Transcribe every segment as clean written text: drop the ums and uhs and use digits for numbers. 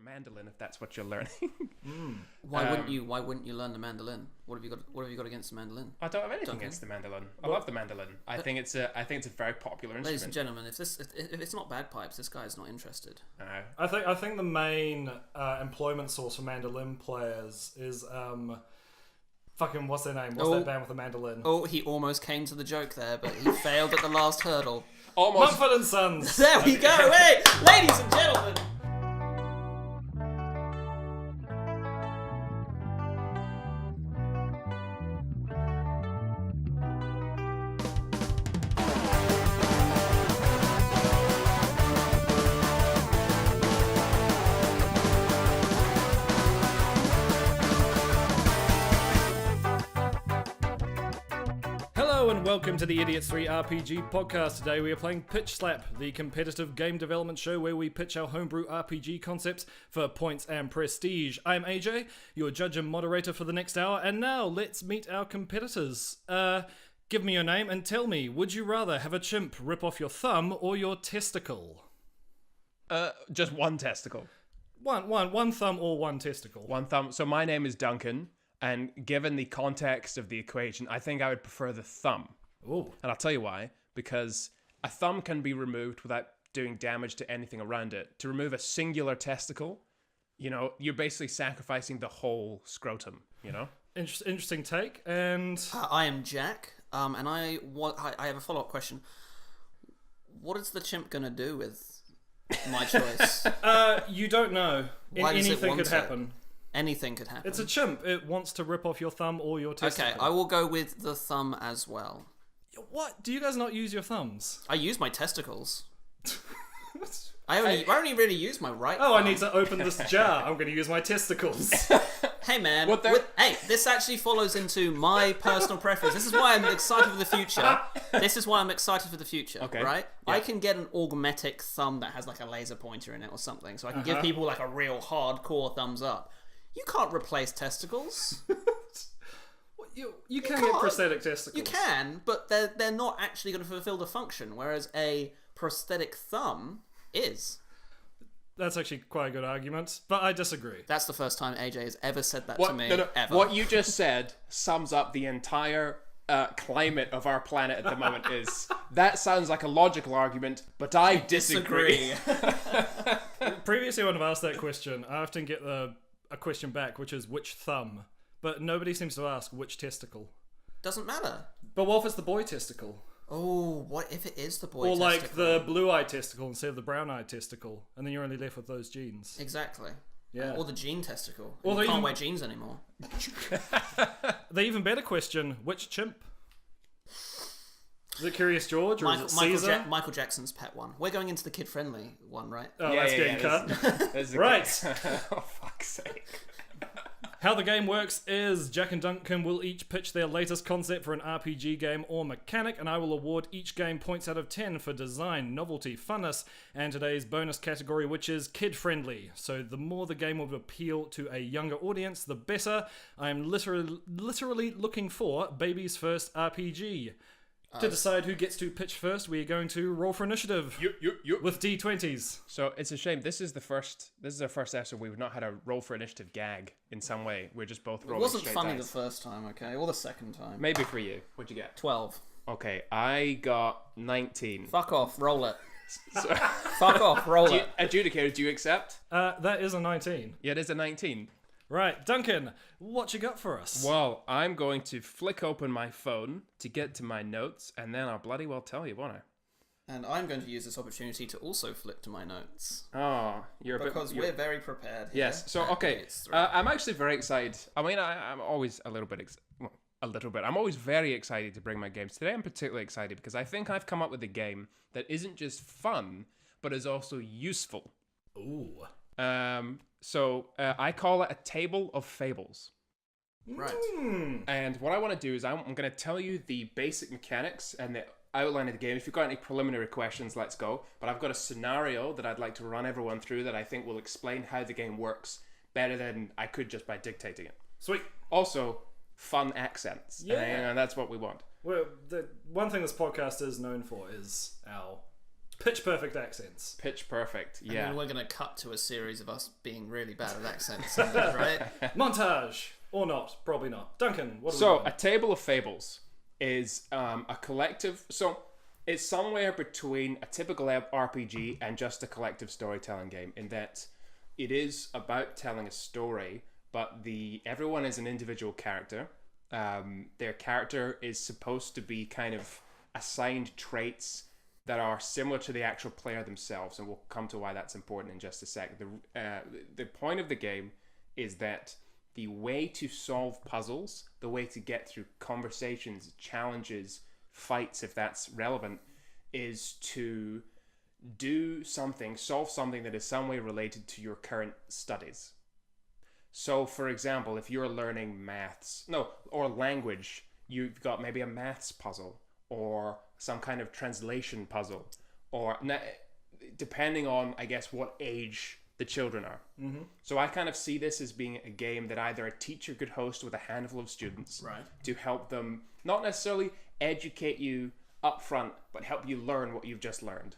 mandolin if that's what you're learning. Why wouldn't you learn the mandolin? What have you got against the mandolin? I don't have anything Duncan? against the mandolin. I love the mandolin. I think it's a very popular instrument. Ladies and gentlemen, if it's not bagpipes, this guy is not interested. I think the main employment source for mandolin players is fucking what's their name? What's that band with a mandolin? Oh, he almost came to the joke there, but he failed at the last hurdle. Almost. Mumford and Sons. There we go. Hey, ladies and gentlemen. Welcome to the Idiots 3 RPG podcast. Today we are playing Pitch Slap, the competitive game development show where we pitch our homebrew RPG concepts for points and prestige. I'm AJ, your judge and moderator for the next hour, and now let's meet our competitors. Give me your name and tell me, would you rather have a chimp rip off your thumb or your testicle? Just one testicle. One thumb or one testicle. One thumb. So my name is Duncan, and given the context of the equation, I think I would prefer the thumb. Ooh. And I'll tell you why. Because a thumb can be removed without doing damage to anything around it. To remove a singular testicle, you're basically sacrificing the whole scrotum, Interesting take. And I am Jack, and I have a follow-up question. What is the chimp gonna do with my choice? You don't know. Anything could happen. Anything could happen. It's a chimp. It wants to rip off your thumb or your testicle. Okay, I will go with the thumb as well. What? Do you guys not use your thumbs? I use my testicles. I only really use my right thumb. thumb. I need to open this jar. I'm going to use my testicles. Hey man, this actually follows into my personal preference. This is why I'm excited for the future. Okay. Right? Yeah. I can get an augmetic thumb that has like a laser pointer in it or something, so I can give people like a real hardcore thumbs up. You can't replace testicles. You can get prosthetic testicles. You can, but they're not actually going to fulfill the function, whereas a prosthetic thumb is. That's actually quite a good argument, but I disagree. That's the first time AJ has ever said that to me, ever. What you just said sums up the entire climate of our planet at the moment. That sounds like a logical argument, but I disagree. Previously, when I've asked that question, I often get a question back, which is which thumb, but nobody seems to ask which testicle. Doesn't matter. But what if it's the boy testicle? Oh, what if it is the boy testicle? Or like the blue-eyed testicle instead of the brown-eyed testicle, and then you're only left with those genes. Exactly. Yeah. Or the gene testicle. Or you can't wear jeans anymore. The even better question, which chimp? Is it Curious George or is it Caesar? Michael Jackson's pet one. We're going into the kid-friendly one, right? Oh, that's getting cut. Right. Oh, fuck's sake. How the game works is Jack and Duncan will each pitch their latest concept for an RPG game or mechanic, and I will award each game points out of 10 for design, novelty, funness, and today's bonus category, which is kid-friendly. So the more the game will appeal to a younger audience, the better. I am literally looking for Baby's First RPG. To decide who gets to pitch first, we are going to roll for initiative with D20s. So it's a shame. This is our first episode we've not had a roll for initiative gag in some way. We're just both rolling. It wasn't straight funny dice. the first time, okay, or the second time. Maybe for you. What'd you get? 12. Okay, I got 19. Fuck off, roll it. Fuck off, roll it. Adjudicator, do you accept? That is a 19. Yeah, it is a 19. Right, Duncan, what you got for us? Well, I'm going to flick open my phone to get to my notes, and then I'll bloody well tell you, won't I? And I'm going to use this opportunity to also flick to my notes. Oh, because we're very prepared here. Yes, so okay, I'm actually very excited. I mean, I'm always a little bit. I'm always very excited to bring my games. Today I'm particularly excited because I think I've come up with a game that isn't just fun, but is also useful. Ooh. So I call it a Table of Fables. Right. And what I want to do is I'm going to tell you the basic mechanics and the outline of the game. If you've got any preliminary questions, let's go. But I've got a scenario that I'd like to run everyone through that I think will explain how the game works better than I could just by dictating it. Sweet. Also, fun accents. Yeah. And that's what we want. Well, the one thing this podcast is known for is our Pitch perfect accents. Pitch perfect. And Yeah. then we're going to cut to a series of us being really bad at accents, right? Montage. Or not. Probably not. Duncan, what are we So, doing? A Table of Fables is a collective. So, it's somewhere between a typical RPG and just a collective storytelling game, in that it is about telling a story, but everyone is an individual character. Their character is supposed to be kind of assigned traits that are similar to the actual player themselves, and we'll come to why that's important in just a sec. The point of the game is that the way to solve puzzles, the way to get through conversations, challenges, fights, if that's relevant, is to solve something that is some way related to your current studies. So, for example, if you're learning or language, you've got maybe a maths puzzle or some kind of translation puzzle, or depending on, I guess, what age the children are. Mm-hmm. So I kind of see this as being a game that either a teacher could host with a handful of students to help them not necessarily educate you up front, but help you learn what you've just learned.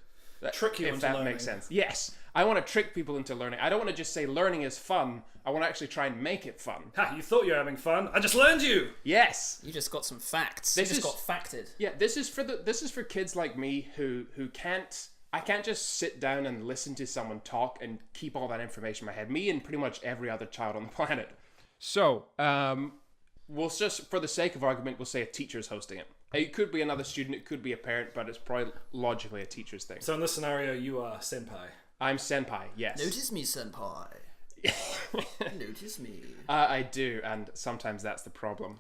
Trick you if into that learning. makes sense. Yes, I want to trick people into learning. I don't want to just say learning is fun. I want to actually try and make it fun. Ha, you thought you were having fun. I just learned you. Yes. You just got some facts. This you just is- got facted. Yeah, this is for kids like me who can't. I can't just sit down and listen to someone talk and keep all that information in my head. Me and pretty much every other child on the planet. So, we'll just, for the sake of argument, we'll say a teacher's hosting it. It could be another student, it could be a parent, but it's probably logically a teacher's thing. So in this scenario, you are senpai. I'm senpai, yes. Notice me, senpai. Notice me. I do, and sometimes that's the problem.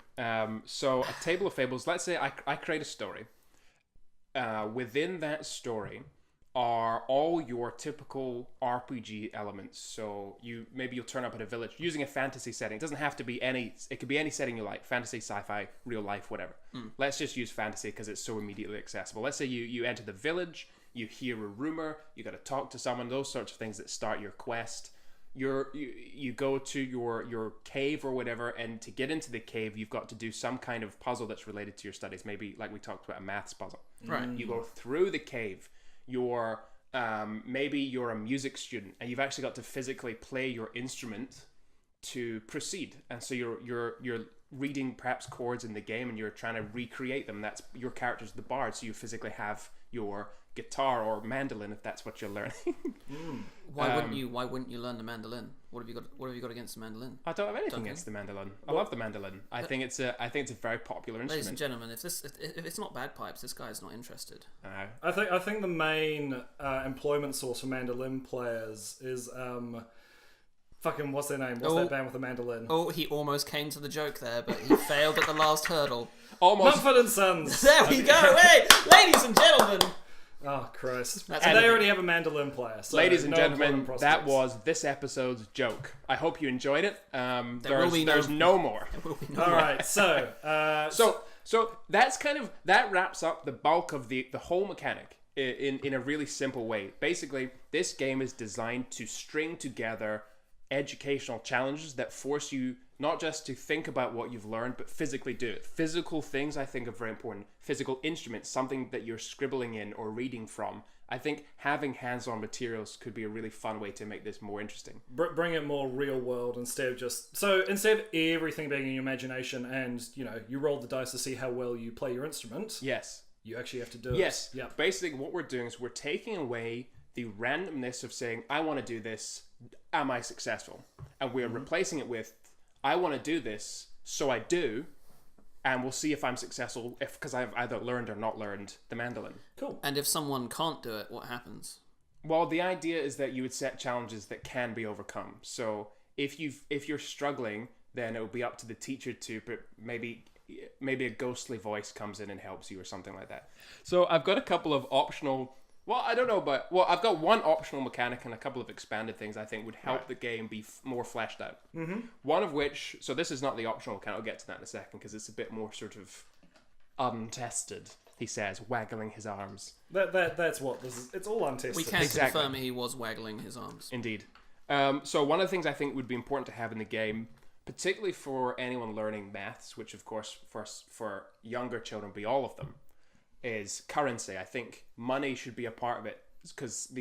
So, a Table of Fables, let's say I create a story. Within that story are all your typical RPG elements. So you'll turn up at a village using a fantasy setting. It doesn't have to be it could be any setting you like, fantasy, sci-fi, real life, whatever. Let's just use fantasy because it's so immediately accessible. Let's say you enter the village, you hear a rumor, you got to talk to someone, those sorts of things that start your quest. You go to your cave or whatever, and to get into the cave, you've got to do some kind of puzzle that's related to your studies. Maybe like we talked about, a maths puzzle. Right. You go through the cave. Maybe you're a music student, and you've actually got to physically play your instrument to proceed. And so you're reading perhaps chords in the game, and you're trying to recreate them. That's your character's the bard, so you physically have your guitar or mandolin if that's what you're learning. Why wouldn't you learn the mandolin? What have you got against the mandolin? I don't have anything Duncan? against the mandolin. I love the mandolin. I think it's a very popular Ladies and instrument. gentlemen, if it's not bagpipes, this guy's not interested. I think the main employment source for mandolin players is fucking what's their name? What's that band with the mandolin? Oh, he almost came to the joke there, but he failed at the last hurdle. Almost. Mumford and Sons. There we go. Hey, ladies and gentlemen. Oh Christ! That's And it. they already have a mandolin player. So Ladies and no gentlemen, employment that prospects. was this episode's joke. I hope you enjoyed it. will be There's no more. All right. So So that wraps up the bulk of the whole mechanic in a really simple way. Basically, this game is designed to string together educational challenges that force you not just to think about what you've learned, but physically do it. Physical things, I think, are very important. Physical instruments, something that you're scribbling in or reading from. I think having hands-on materials could be a really fun way to make this more interesting. bring it more real world instead of everything being in your imagination and you roll the dice to see how well you play your instrument. Yes. You actually have to do it. Yes. Yeah. Basically, what we're doing is we're taking away the randomness of saying, I want to do this, am I successful? And we're replacing it with, I want to do this, so I do, and we'll see if I'm successful because I've either learned or not learned the mandolin. Cool. And if someone can't do it, what happens? Well, the idea is that you would set challenges that can be overcome. So if you're struggling, then it will be up to the teacher to, but maybe a ghostly voice comes in and helps you or something like that. So I've got a couple of optional. Well, I don't know, I've got one optional mechanic and a couple of expanded things I think would help the game be more fleshed out. Mm-hmm. One of which, so this is not the optional mechanic, I'll get to that in a second, because it's a bit more sort of untested, he says, waggling his arms. That's what this is. It's all untested. We can Exactly. confirm he was waggling his arms. Indeed. So one of the things I think would be important to have in the game, particularly for anyone learning maths, which of course for younger children be all of them, is currency. I think money should be a part of it because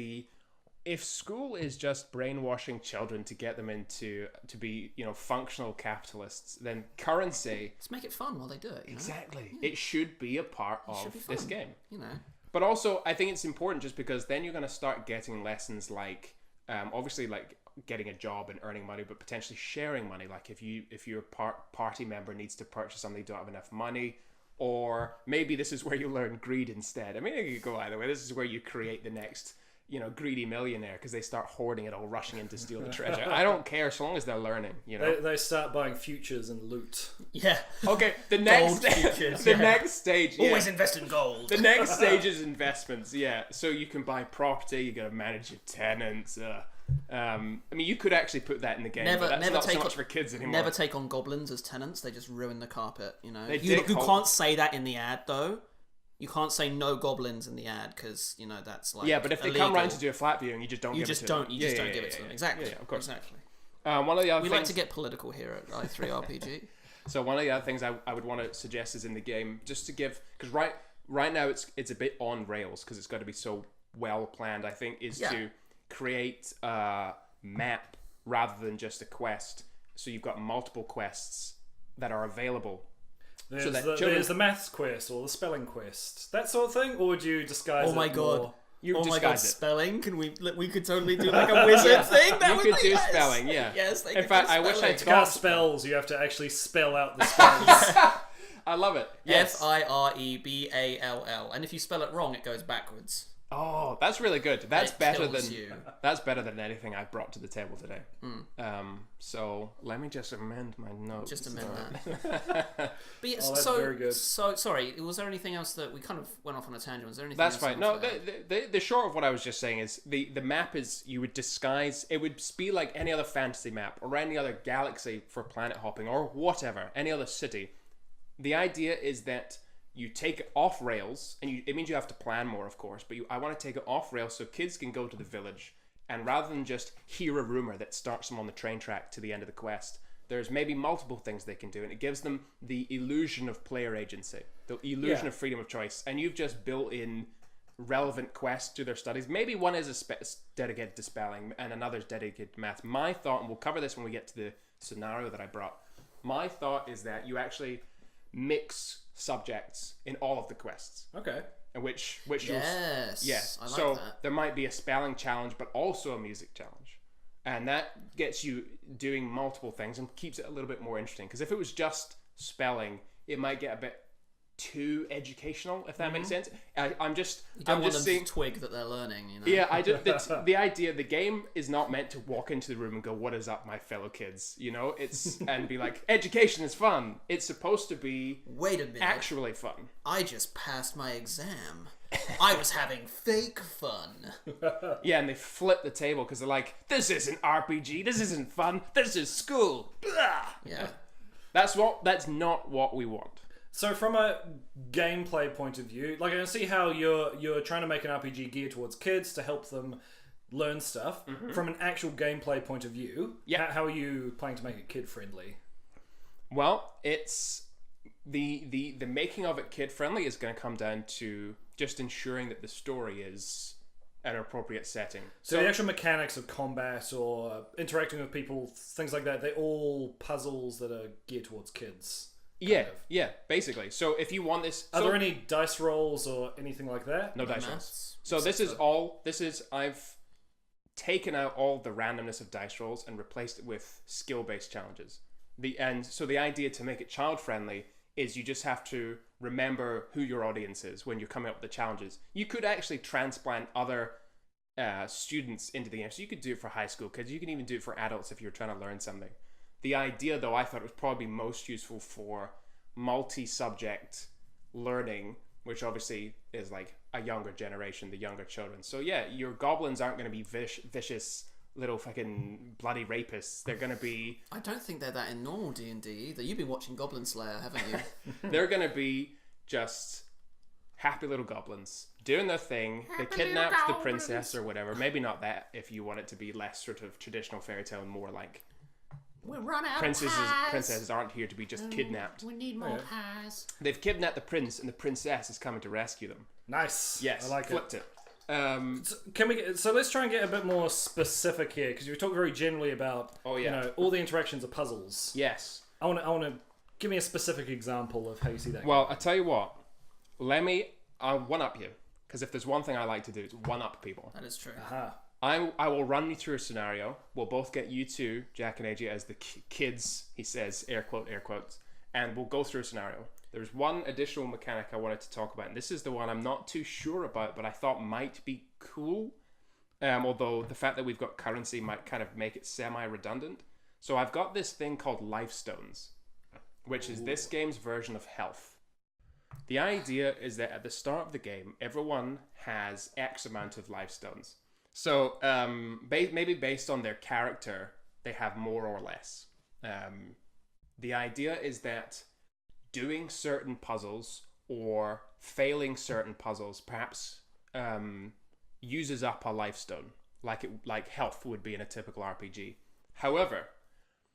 if school is just brainwashing children to get them to be functional capitalists, then currency, Let's make it fun while they do it. exactly, it should be a part of this game. But also, I think it's important just because then you're going to start getting lessons like, obviously, like getting a job and earning money, but potentially sharing money. Like if your party member needs to purchase something, you don't have enough money, or maybe this is where you learn greed instead. I mean, it could go either way. This is where you create the next greedy millionaire because they start hoarding it all, rushing in to steal the treasure. I don't care so long as they're learning. They start buying futures and loot. Yeah. Okay. The next futures, next stage. Yeah. Always invest in gold. The next stage is investments. Yeah. So you can buy property. You got to manage your tenants. I mean, you could actually put that in the game. But that's not so much for kids anymore. Never take on goblins as tenants. They just ruin the carpet. You can't say that in the ad though. You can't say no goblins in the ad because that's like but if they illegal. come round to do a flat viewing, you just don't give it to them. You just don't give it to them. Exactly. Yeah, of course. Exactly. One of the other we things... like to get political here at i3 RPG. So one of the other things I would want to suggest is in the game, just to give, because right now it's a bit on rails because it's got to be so well planned. I think is to create a map rather than just a quest. So you've got multiple quests that are available. There's the maths quest or the spelling quest, that sort of thing, or would you disguise it? Oh my god! My god! Spelling? We could totally do like a wizard thing. You could do spelling, yeah. Yes. In fact, I wish I to cast spells. You have to actually spell out the spells. I love it. Yes. FIREBALL, and if you spell it wrong, it goes backwards. Oh, that's really good. That's better than anything I've brought to the table today. So let me just amend my notes. Just amend that. But yeah, that's very good. So sorry, was there anything else that we kind of went off on a tangent? Was there anything? That's fine. No, the short of what I was just saying is the map is, you would disguise. It would be like any other fantasy map or any other galaxy for planet hopping or whatever, any other city. The idea is that you take it off rails, and it means you have to plan more, of course, but I want to take it off rails so kids can go to the village, and rather than just hear a rumor that starts them on the train track to the end of the quest, there's maybe multiple things they can do, and it gives them the illusion of player agency, the illusion of freedom of choice, and you've just built in relevant quests to their studies. Maybe one is dedicated to spelling, and another's dedicated to math. My thought, and we'll cover this when we get to the scenario that I brought, my thought is that you actually mix subjects in all of the quests. Okay. And which yes, I like so that. there might be a spelling challenge, but also a music challenge, and that gets you doing multiple things and keeps it a little bit more interesting. Because if it was just spelling, it might get a bit too educational, if that makes sense. I'm just seeing twig that they're learning. Yeah, the idea, the game is not meant to walk into the room and go, "What is up, my fellow kids?" It's and be like, "Education is fun." It's supposed to be. Wait a minute. Actually fun. I just passed my exam. I was having fake fun. Yeah, and they flip the table because they're like, "This isn't RPG. This isn't fun. This is school." Blah. Yeah. That's not what we want. So from a gameplay point of view, like I can see how you're trying to make an RPG geared towards kids to help them learn stuff. From an actual gameplay point of view, how are you planning to make it kid friendly? Well, it's the making of it kid friendly is going to come down to just ensuring that the story is an appropriate setting. So the actual mechanics of combat or interacting with people, things like that, they're all puzzles that are geared towards kids. Yeah, basically. So if you want this... Are there any dice rolls or anything like that? No dice rolls. So I've taken out all the randomness of dice rolls and replaced it with skill-based challenges. So the idea to make it child-friendly is you just have to remember who your audience is when you're coming up with the challenges. You could actually transplant other students into the game. So you could do it for high school kids. You can even do it for adults if you're trying to learn something. The idea, though, I thought was probably most useful for multi-subject learning, which obviously is like a younger generation, the younger children. So yeah, your goblins aren't going to be vicious little fucking bloody rapists. They're going to be... I don't think they're that in normal D&D either. You've been watching Goblin Slayer, haven't you? They're going to be just happy little goblins doing their thing. They kidnapped the princess or whatever. Maybe not that, if you want it to be less sort of traditional fairy tale and more like... We'll run out princesses aren't here to be just kidnapped. We need more pies. They've kidnapped the prince, and the princess is coming to rescue them. Nice. Yes, I like flipped it. So let's try and get a bit more specific here, because you talk very generally about all the interactions are puzzles. Yes. I want to give me a specific example of how you see that. Well, I tell you what. I'll one up you, because if there's one thing I like to do, it's one up people. That is true. I will run you through a scenario. We'll both get you two, Jack and AJ, as the kids. He says, air quotes, and we'll go through a scenario. There's one additional mechanic I wanted to talk about, and this is the one I'm not too sure about, but I thought might be cool. Although the fact that we've got currency might kind of make it semi-redundant. So I've got this thing called life stones, which is this game's version of health. The idea is that at the start of the game, everyone has X amount of life stones. So maybe based on their character, they have more or less. The idea is that doing certain puzzles or failing certain puzzles perhaps uses up a life stone, like health would be in a typical RPG. However,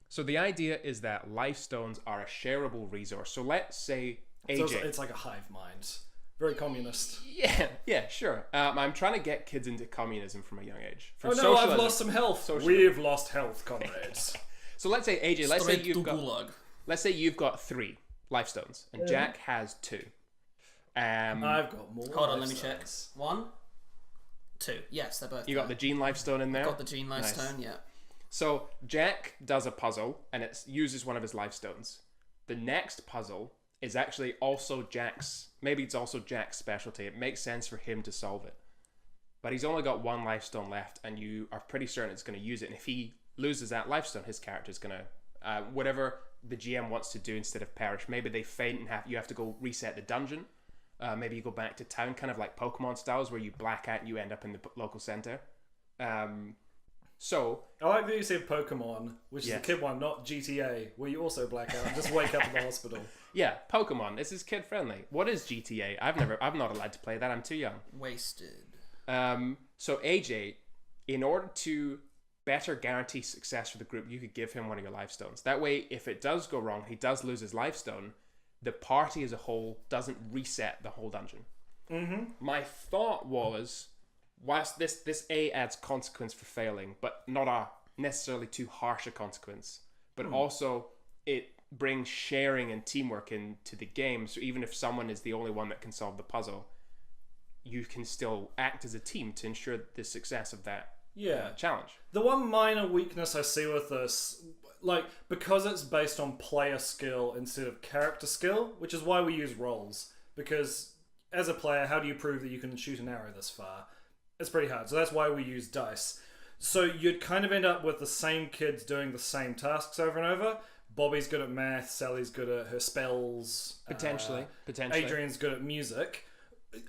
so the idea is that life stones are a shareable resource. So let's say AJ. So it's like a hive mind. Very communist. Yeah, sure. I'm trying to get kids into communism from a young age. From socialism. I've lost some health. We've lost health, comrades. So let's say AJ. Let's say you've got 3 life stones, and Jack has 2. I've got more. Hold on, let me check. 1, 2. Yes, they're both. You got the gene life stone in there. Got the gene life stone. Yeah. So Jack does a puzzle, and it uses one of his life stones. The next puzzle is actually also Jack's. Maybe it's also Jack's specialty. It makes sense for him to solve it, but he's only got 1 life stone left, and you are pretty certain it's going to use it. And if he loses that life stone, his character's going to whatever the GM wants to do instead of perish. Maybe they faint and you have to go reset the dungeon. Maybe you go back to town, kind of like Pokemon styles, where you black out and you end up in the local center. So I like that you said Pokemon, which is a kid one, not GTA, where you also black out and just wake up in the hospital. Yeah, Pokemon. This is kid friendly. What is GTA? I'm not allowed to play that. I'm too young. Wasted. So AJ, in order to better guarantee success for the group, you could give him one of your life stones. That way, if it does go wrong, he does lose his life stone, the party as a whole doesn't reset the whole dungeon. Mm-hmm. My thought was, whilst this adds consequence for failing, but not a necessarily too harsh a consequence, but also it brings sharing and teamwork into the game. So even if someone is the only one that can solve the puzzle, you can still act as a team to ensure the success of that challenge. The one minor weakness I see with this, because it's based on player skill instead of character skill, which is why we use rolls, because as a player, how do you prove that you can shoot an arrow this far? It's pretty hard, so that's why we use dice. So you'd kind of end up with the same kids doing the same tasks over and over. Bobby's good at math, Sally's good at her spells. Potentially. Adrian's good at music.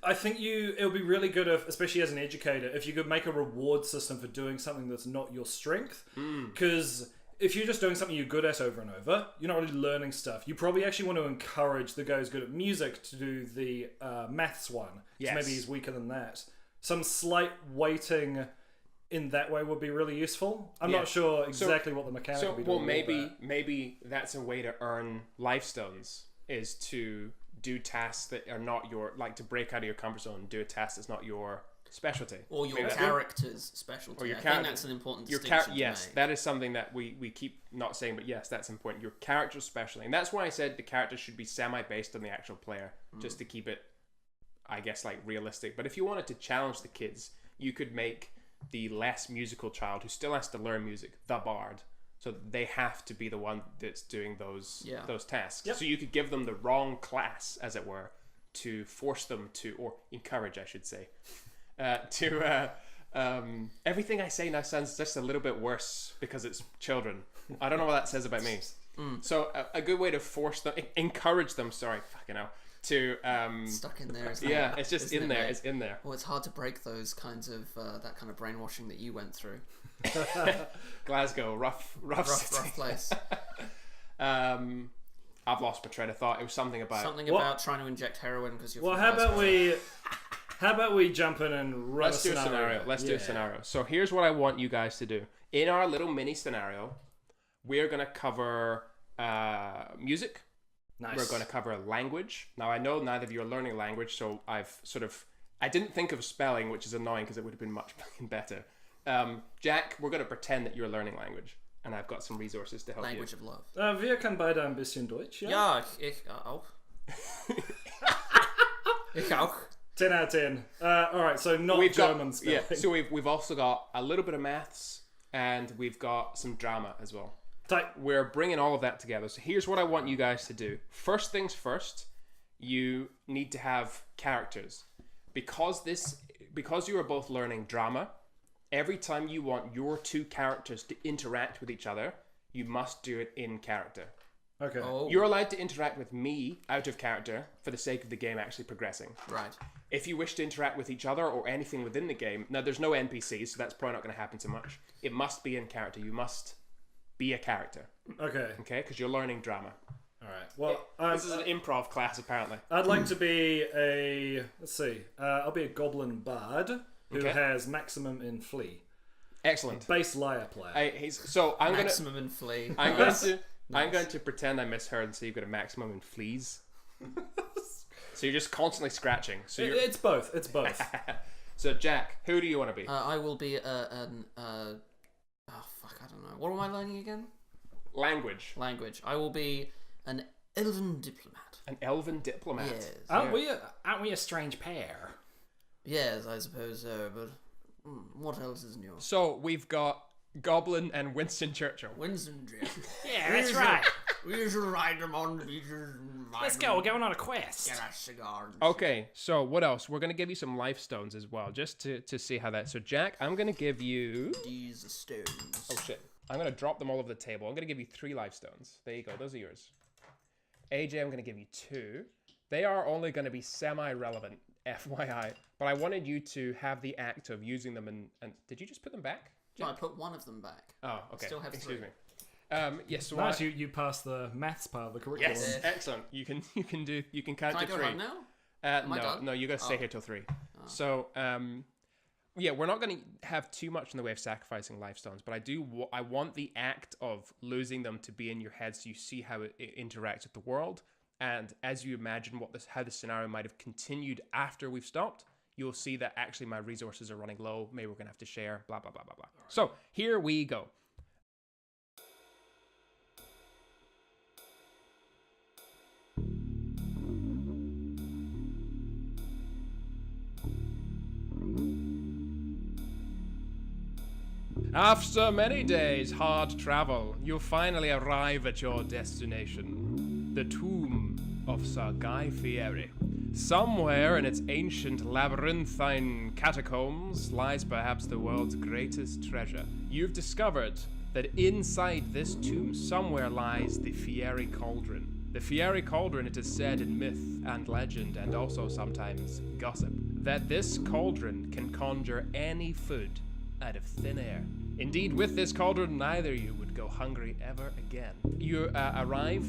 I think it would be really good if, especially as an educator, if you could make a reward system for doing something that's not your strength. Because if you're just doing something you're good at over and over, you're not really learning stuff. You probably actually want to encourage the guy who's good at music to do the maths one. Yes. So maybe he's weaker than that. Some slight weighting in that way would be really useful. I'm not sure exactly what the mechanic would be doing. Well, maybe that's a way to earn life stones, is to do tasks that are not your, to break out of your comfort zone and do a task that's not your specialty. Or your character's specialty. I think that's an important distinction to make. That is something that we keep not saying, but yes, that's important. Your character's specialty. And that's why I said the character should be semi-based on the actual player, just to keep it, I guess, realistic. But if you wanted to challenge the kids, you could make the less musical child, who still has to learn music, the bard. So they have to be the one that's doing those tasks. Yep. So you could give them the wrong class, as it were, to force them to, or encourage, I should say, everything I say now sounds just a little bit worse because it's children. I don't know what that says about me. So a good way to force them, encourage them, to stuck in there. It's just in there. It's in there. Well, it's hard to break those kinds of that kind of brainwashing that you went through. Glasgow, rough place. I've lost my train of thought. It was something about trying to inject heroin because you're. Well, how about we jump in and run a scenario? Let's do a scenario. So here's what I want you guys to do. In our little mini scenario, we're going to cover music. Nice. We're going to cover language. Now, I know neither of you are learning language, so I've sort of I didn't think of spelling, which is annoying because it would have been much better. Jack, we're going to pretend that you're learning language, and I've got some resources to help Language you. of love. Wir können beide ein bisschen Deutsch, ja? Ja, ich auch. Ich auch. 10 out of 10. Alright, so not We've German got, spelling. yeah, so we've also got a little bit of maths, and we've got some drama as well. Tight. We're bringing all of that together. So here's what I want you guys to do. First things first, you need to have characters. Because you are both learning drama, every time you want your two characters to interact with each other, you must do it in character. Okay. Oh, You're allowed to interact with me out of character for the sake of the game actually progressing. right. If you wish to interact with each other or anything within the game, now there's no NPCs, so that's probably not going to happen so much. It must be in character. You must be a character, Okay. okay? Because you're learning drama. Alright. Well, This is an improv class, apparently. I'd like to be a... Let's see. I'll be a goblin bard who Okay. has maximum in flee. Excellent. Base liar player. I'm Maximum in flee. I'm going to pretend I misheard and say you've got a maximum in fleas. So you're just constantly scratching. So It's both. It's both. So Jack, who do you want to be? I will be I don't know. What am I learning again? Language. Language. I will be an elven diplomat. An elven diplomat. Yes. Aren't we a strange pair? Yes, I suppose so, but what else is new? So we've got Goblin and Winston Churchill. Winston Churchill. Yeah, that's right. We should ride them on the beaches and Let's go. We're going on a quest. get a cigar. Okay, so what else? We're going to give you some life stones as well, just to see how that... So Jack, I'm going to give you... These stones. Oh shit. I'm going to drop them all over the table. I'm going to give you 3 life stones. There you go. Those are yours. AJ, I'm going to give you 2. They are only going to be semi-relevant, FYI. But I wanted you to have the act of using them and... Did you just put them back? No, I put one of them back. Oh, okay. Still have Excuse 3. me. Yes, so Nice, you passed the maths part of the curriculum. Yes, excellent. You can count Can I to go 3. home now? Am I done? No, you got to stay here till 3. So, yeah, we're not going to have too much in the way of sacrificing life stones, but I want the act of losing them to be in your head, so you see how it interacts with the world, and as you imagine how the scenario might have continued after we've stopped, you'll see that actually my resources are running low. Maybe we're going to have to share. Blah blah blah blah blah. Right. So here we go. After many days' hard travel, you finally arrive at your destination, the tomb of Sir Guy Fieri. Somewhere in its ancient labyrinthine catacombs lies perhaps the world's greatest treasure. You've discovered that inside this tomb somewhere lies the Fieri Cauldron. The Fieri Cauldron, it is said in myth and legend, and also sometimes gossip, that this cauldron can conjure any food out of thin air. Indeed, with this cauldron, neither of you would go hungry ever again. You arrive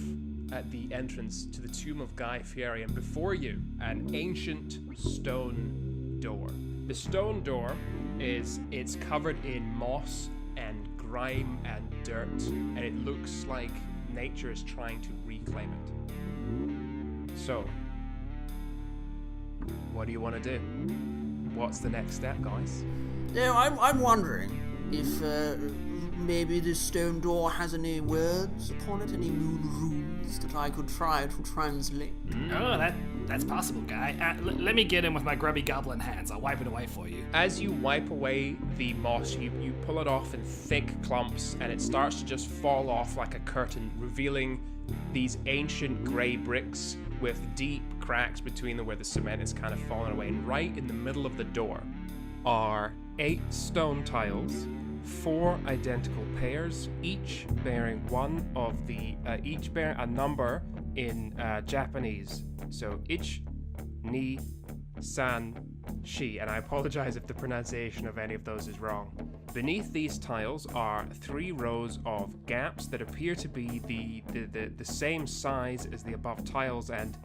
at the entrance to the tomb of Guy Fieri, and before you, an ancient stone door. The stone door it's covered in moss and grime and dirt, and it looks like nature is trying to reclaim it. So, what do you want to do? What's the next step, guys? No, I'm wondering if maybe this stone door has any words upon it, any moon runes that I could try to translate. Oh, that's possible, Guy. Let me get in with my grubby goblin hands. I'll wipe it away for you. As you wipe away the moss, you pull it off in thick clumps, and it starts to just fall off like a curtain, revealing these ancient grey bricks with deep cracks between them where the cement is kind of falling away. And right in the middle of the door are 8 stone tiles, 4 identical pairs, each bearing each bearing a number in Japanese. So ich, ni, san, shi, and I apologize if the pronunciation of any of those is wrong. Beneath these tiles are 3 rows of gaps that appear to be the same size as the above tiles, and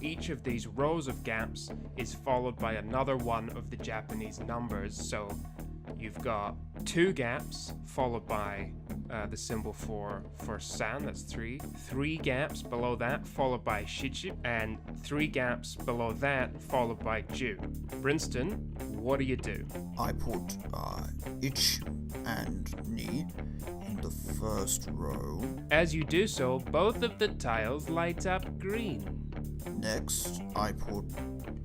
each of these rows of gaps is followed by another one of the Japanese numbers. So you've got 2 gaps followed by the symbol for san, that's 3. 3 gaps below that followed by shichi, and 3 gaps below that followed by ju. Brinston, what do you do? I put ich and ni in the first row. As you do so, both of the tiles light up green. Next, I put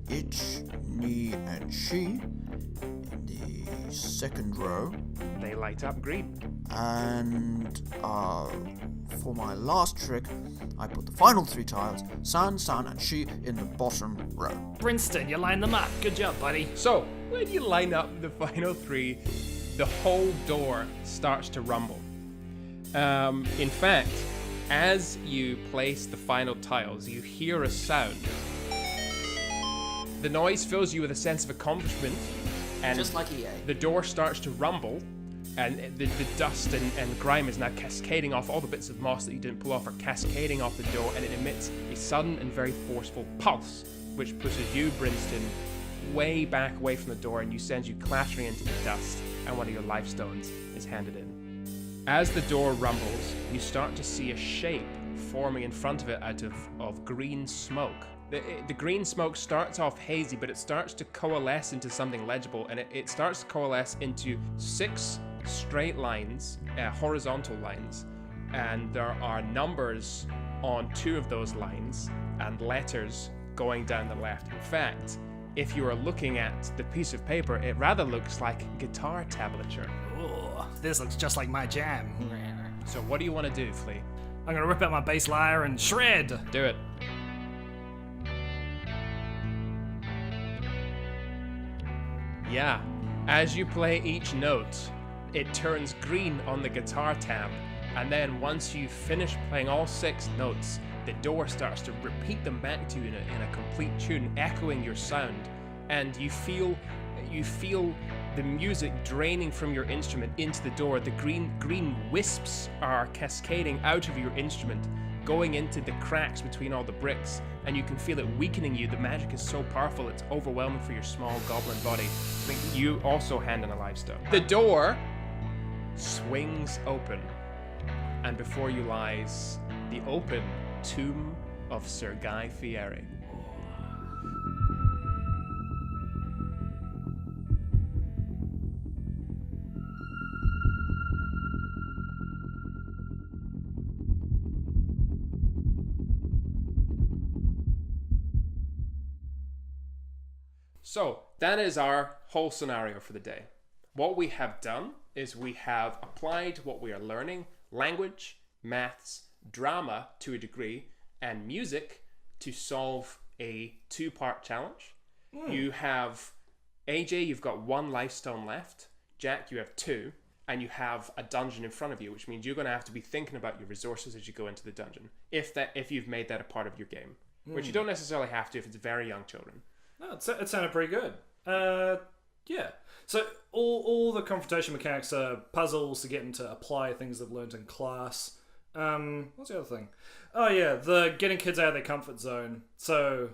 ich, ni, and she in the second row. They light up green. And for my last trick, I put the final 3 tiles, san, san, and she, in the bottom row. Brinston, you lined them up. Good job, buddy. So, when you line up the final 3, the whole door starts to rumble. In fact, as you place the final tiles, you hear a sound. The noise fills you with a sense of accomplishment, and Just like EA. the door starts to rumble, and the dust and grime is now cascading off. All the bits of moss that you didn't pull off are cascading off the door, and it emits a sudden and very forceful pulse, which pushes you, Brinston, way back away from the door, and sends you clattering into the dust, and one of your life stones is handed in. As the door rumbles, you start to see a shape forming in front of it out of green smoke. The green smoke starts off hazy, but it starts to coalesce into something legible, and it starts to coalesce into 6 straight lines, horizontal lines, and there are numbers on 2 of those lines and letters going down the left. In fact, if you are looking at the piece of paper, it rather looks like guitar tablature. Oh, this looks just like my jam. So what do you want to do, Flea? I'm gonna rip out my bass lyre and shred. Do it. Yeah, as you play each note, it turns green on the guitar tab, and then once you finish playing all 6 notes, the door starts to repeat them back to you in a complete tune, echoing your sound, and you feel the music draining from your instrument into the door. The green wisps are cascading out of your instrument, going into the cracks between all the bricks, and you can feel it weakening you. The magic is so powerful, it's overwhelming for your small goblin body. I think you also hand in a life stone. The door swings open, and before you lies the open tomb of Sir Guy Fieri. So that is our whole scenario for the day. What we have done is we have applied what we are learning, language, maths, drama to a degree, and music to solve a 2-part challenge. You have, AJ, you've got 1 life stone left. Jack, you have 2, and you have a dungeon in front of you, which means you're going to have to be thinking about your resources as you go into the dungeon, if you've made that a part of your game, which you don't necessarily have to if it's very young children. No, it sounded pretty good. Yeah. So all the confrontation mechanics are puzzles to get them to apply things they've learned in class. What's the other thing? Oh yeah, the getting kids out of their comfort zone. So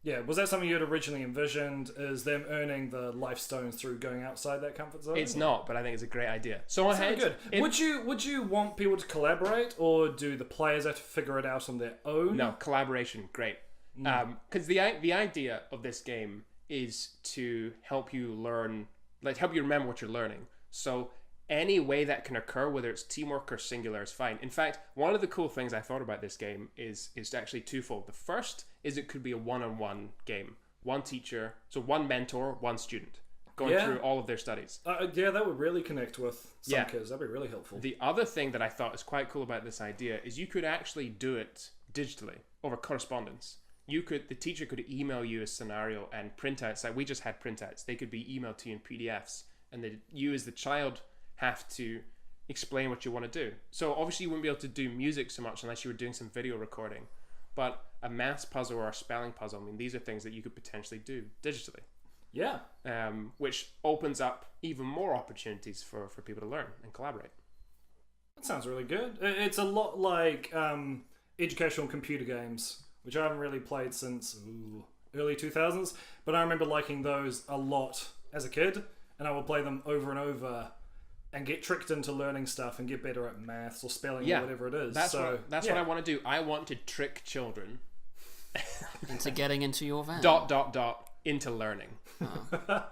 yeah, was that something you had originally envisioned? Is them earning the life stones through going outside that comfort zone? It's not, but I think it's a great idea. So good. Would you want people to collaborate, or do the players have to figure it out on their own? No, collaboration, great. Because the idea of this game is to help you learn, help you remember what you're learning. So any way that can occur, whether it's teamwork or singular, is fine. In fact, one of the cool things I thought about this game is actually twofold. The first is it could be a one-on-one game. 1 teacher, so 1 mentor, 1 student, going through all of their studies. Yeah, that would really connect with some kids. That'd be really helpful. The other thing that I thought was quite cool about this idea is you could actually do it digitally over correspondence. The teacher could email you a scenario and printouts. Like we just had printouts. They could be emailed to you in PDFs, and you as the child have to explain what you want to do. So obviously you wouldn't be able to do music so much unless you were doing some video recording. But a maths puzzle or a spelling puzzle, I mean, these are things that you could potentially do digitally. Yeah. Which opens up even more opportunities for people to learn and collaborate. That sounds really good. It's a lot like educational computer games, which I haven't really played since early 2000s, but I remember liking those a lot as a kid. and I will play them over and over and get tricked into learning stuff and get better at maths or spelling or whatever it is. That's what I want to do. I want to trick children into getting into your van. ... into learning. Oh.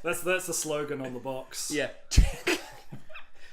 That's the slogan on the box. Yeah.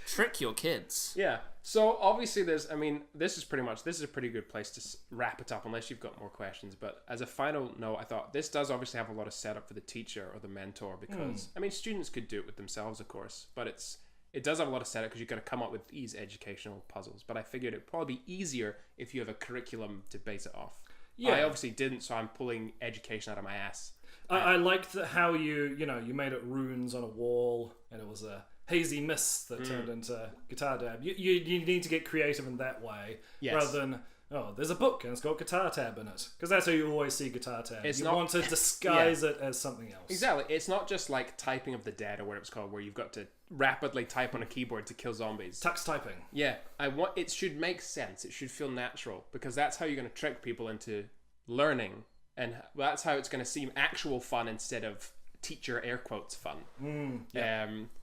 Trick your kids. Yeah. So obviously this is a pretty good place to wrap it up unless you've got more questions. But as a final note, I thought this does obviously have a lot of setup for the teacher or the mentor because, students could do it with themselves, of course, but it does have a lot of setup because you've got to come up with these educational puzzles. But I figured it'd probably be easier if you have a curriculum to base it off. Yeah. I obviously didn't, so I'm pulling education out of my ass. I liked how you made it runes on a wall and it was a hazy mist that turned into guitar tab. You need to get creative in that way rather than, there's a book and it's got guitar tab in it. Because that's how you always see guitar tab. Want to disguise it as something else. Exactly. It's not just like typing of the dead or what it's called, where you've got to rapidly type on a keyboard to kill zombies. Tux typing. Yeah. It should make sense. It should feel natural because that's how you're going to trick people into learning. And that's how it's going to seem actual fun instead of teacher air quotes fun.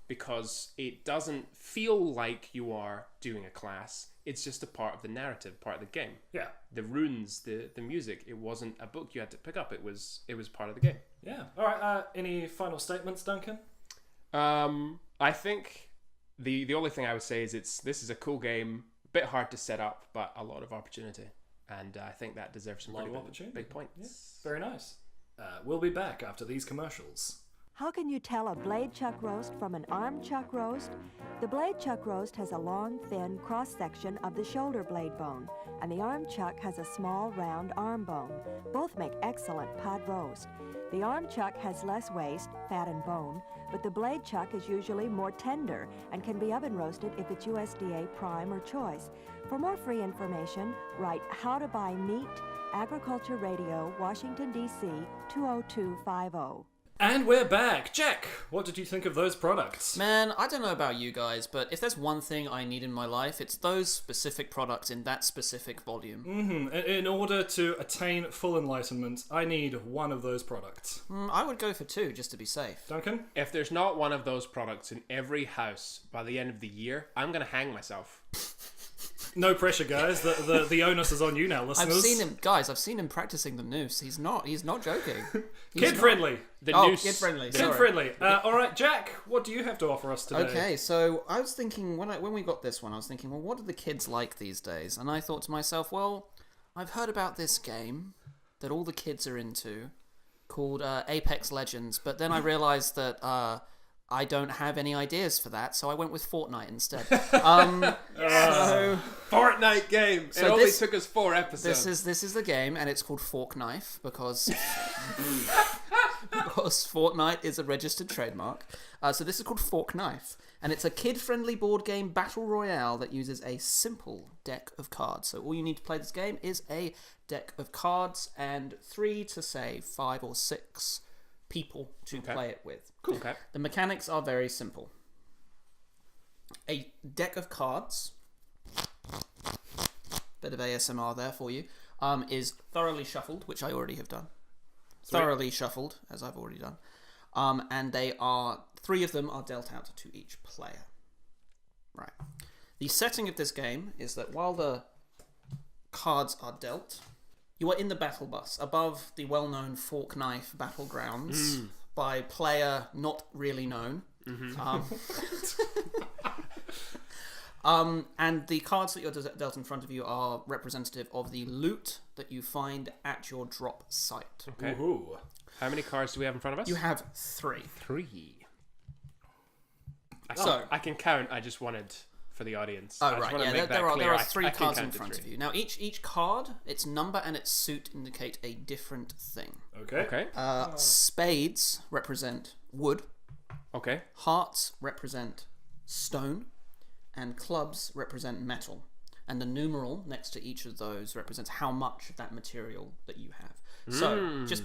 Because it doesn't feel like you are doing a class. It's just a part of the narrative, part of the game. Yeah. The runes, the music, it wasn't a book you had to pick up. It was part of the game. Yeah. All right. Any final statements, Duncan? I think the only thing I would say is this is a cool game, a bit hard to set up, but a lot of opportunity. And I think that deserves some pretty big points. Yes. Very nice. We'll be back after these commercials. How can you tell a blade chuck roast from an arm chuck roast? The blade chuck roast has a long, thin cross-section of the shoulder blade bone, and the arm chuck has a small, round arm bone. Both make excellent pod roast. The arm chuck has less waste, fat and bone, but the blade chuck is usually more tender and can be oven roasted if it's USDA prime or choice. For more free information, write How to Buy Meat, Agriculture Radio, Washington, D.C. 20250. And we're back. Jack, what did you think of those products? Man, I don't know about you guys, but if there's one thing I need in my life, it's those specific products in that specific volume. In order to attain full enlightenment, I need one of those products. I would go for 2, just to be safe. Duncan? If there's not one of those products in every house by the end of the year, I'm going to hang myself. No pressure, guys. The onus is on you now, listeners. I've seen him practicing the noose. He's not joking. Kid-friendly. Noose. Kid-friendly. Kid-friendly. All right, Jack, what do you have to offer us today? Okay, so I was thinking, when we got this one, I was thinking, well, what are the kids like these days? And I thought to myself, well, I've heard about this game that all the kids are into called Apex Legends, but then I realised that I don't have any ideas for that, so I went with Fortnite instead. Fortnite game. So it only took us 4 episodes. This is the game, and it's called Fork Knife because Fortnite is a registered trademark. So this is called Fork Knife, and it's a kid-friendly board game battle royale that uses a simple deck of cards. So all you need to play this game is a deck of cards and 3 to say 5 or 6 people to play it with. Cool. Okay. The mechanics are very simple. A deck of cards, bit of ASMR there for you, is thoroughly shuffled, which I already have done. Sweet. Thoroughly shuffled, as I've already done. And 3 of them are dealt out to each player. Right. The setting of this game is that while the cards are dealt, you are in the battle bus above the well-known Fork Knife battlegrounds by player not really known. And the cards that you're dealt in front of you are representative of the loot that you find at your drop site. Okay. Ooh. How many cards do we have in front of us? You have 3. 3. I can count. I just wanted for the audience. Oh, right. Yeah, there are 3 cards in front of you. Now, each card, its number and its suit indicate a different thing. Okay. Spades represent wood. Okay. Hearts represent stone. And clubs represent metal. And the numeral next to each of those represents how much of that material that you have. So, just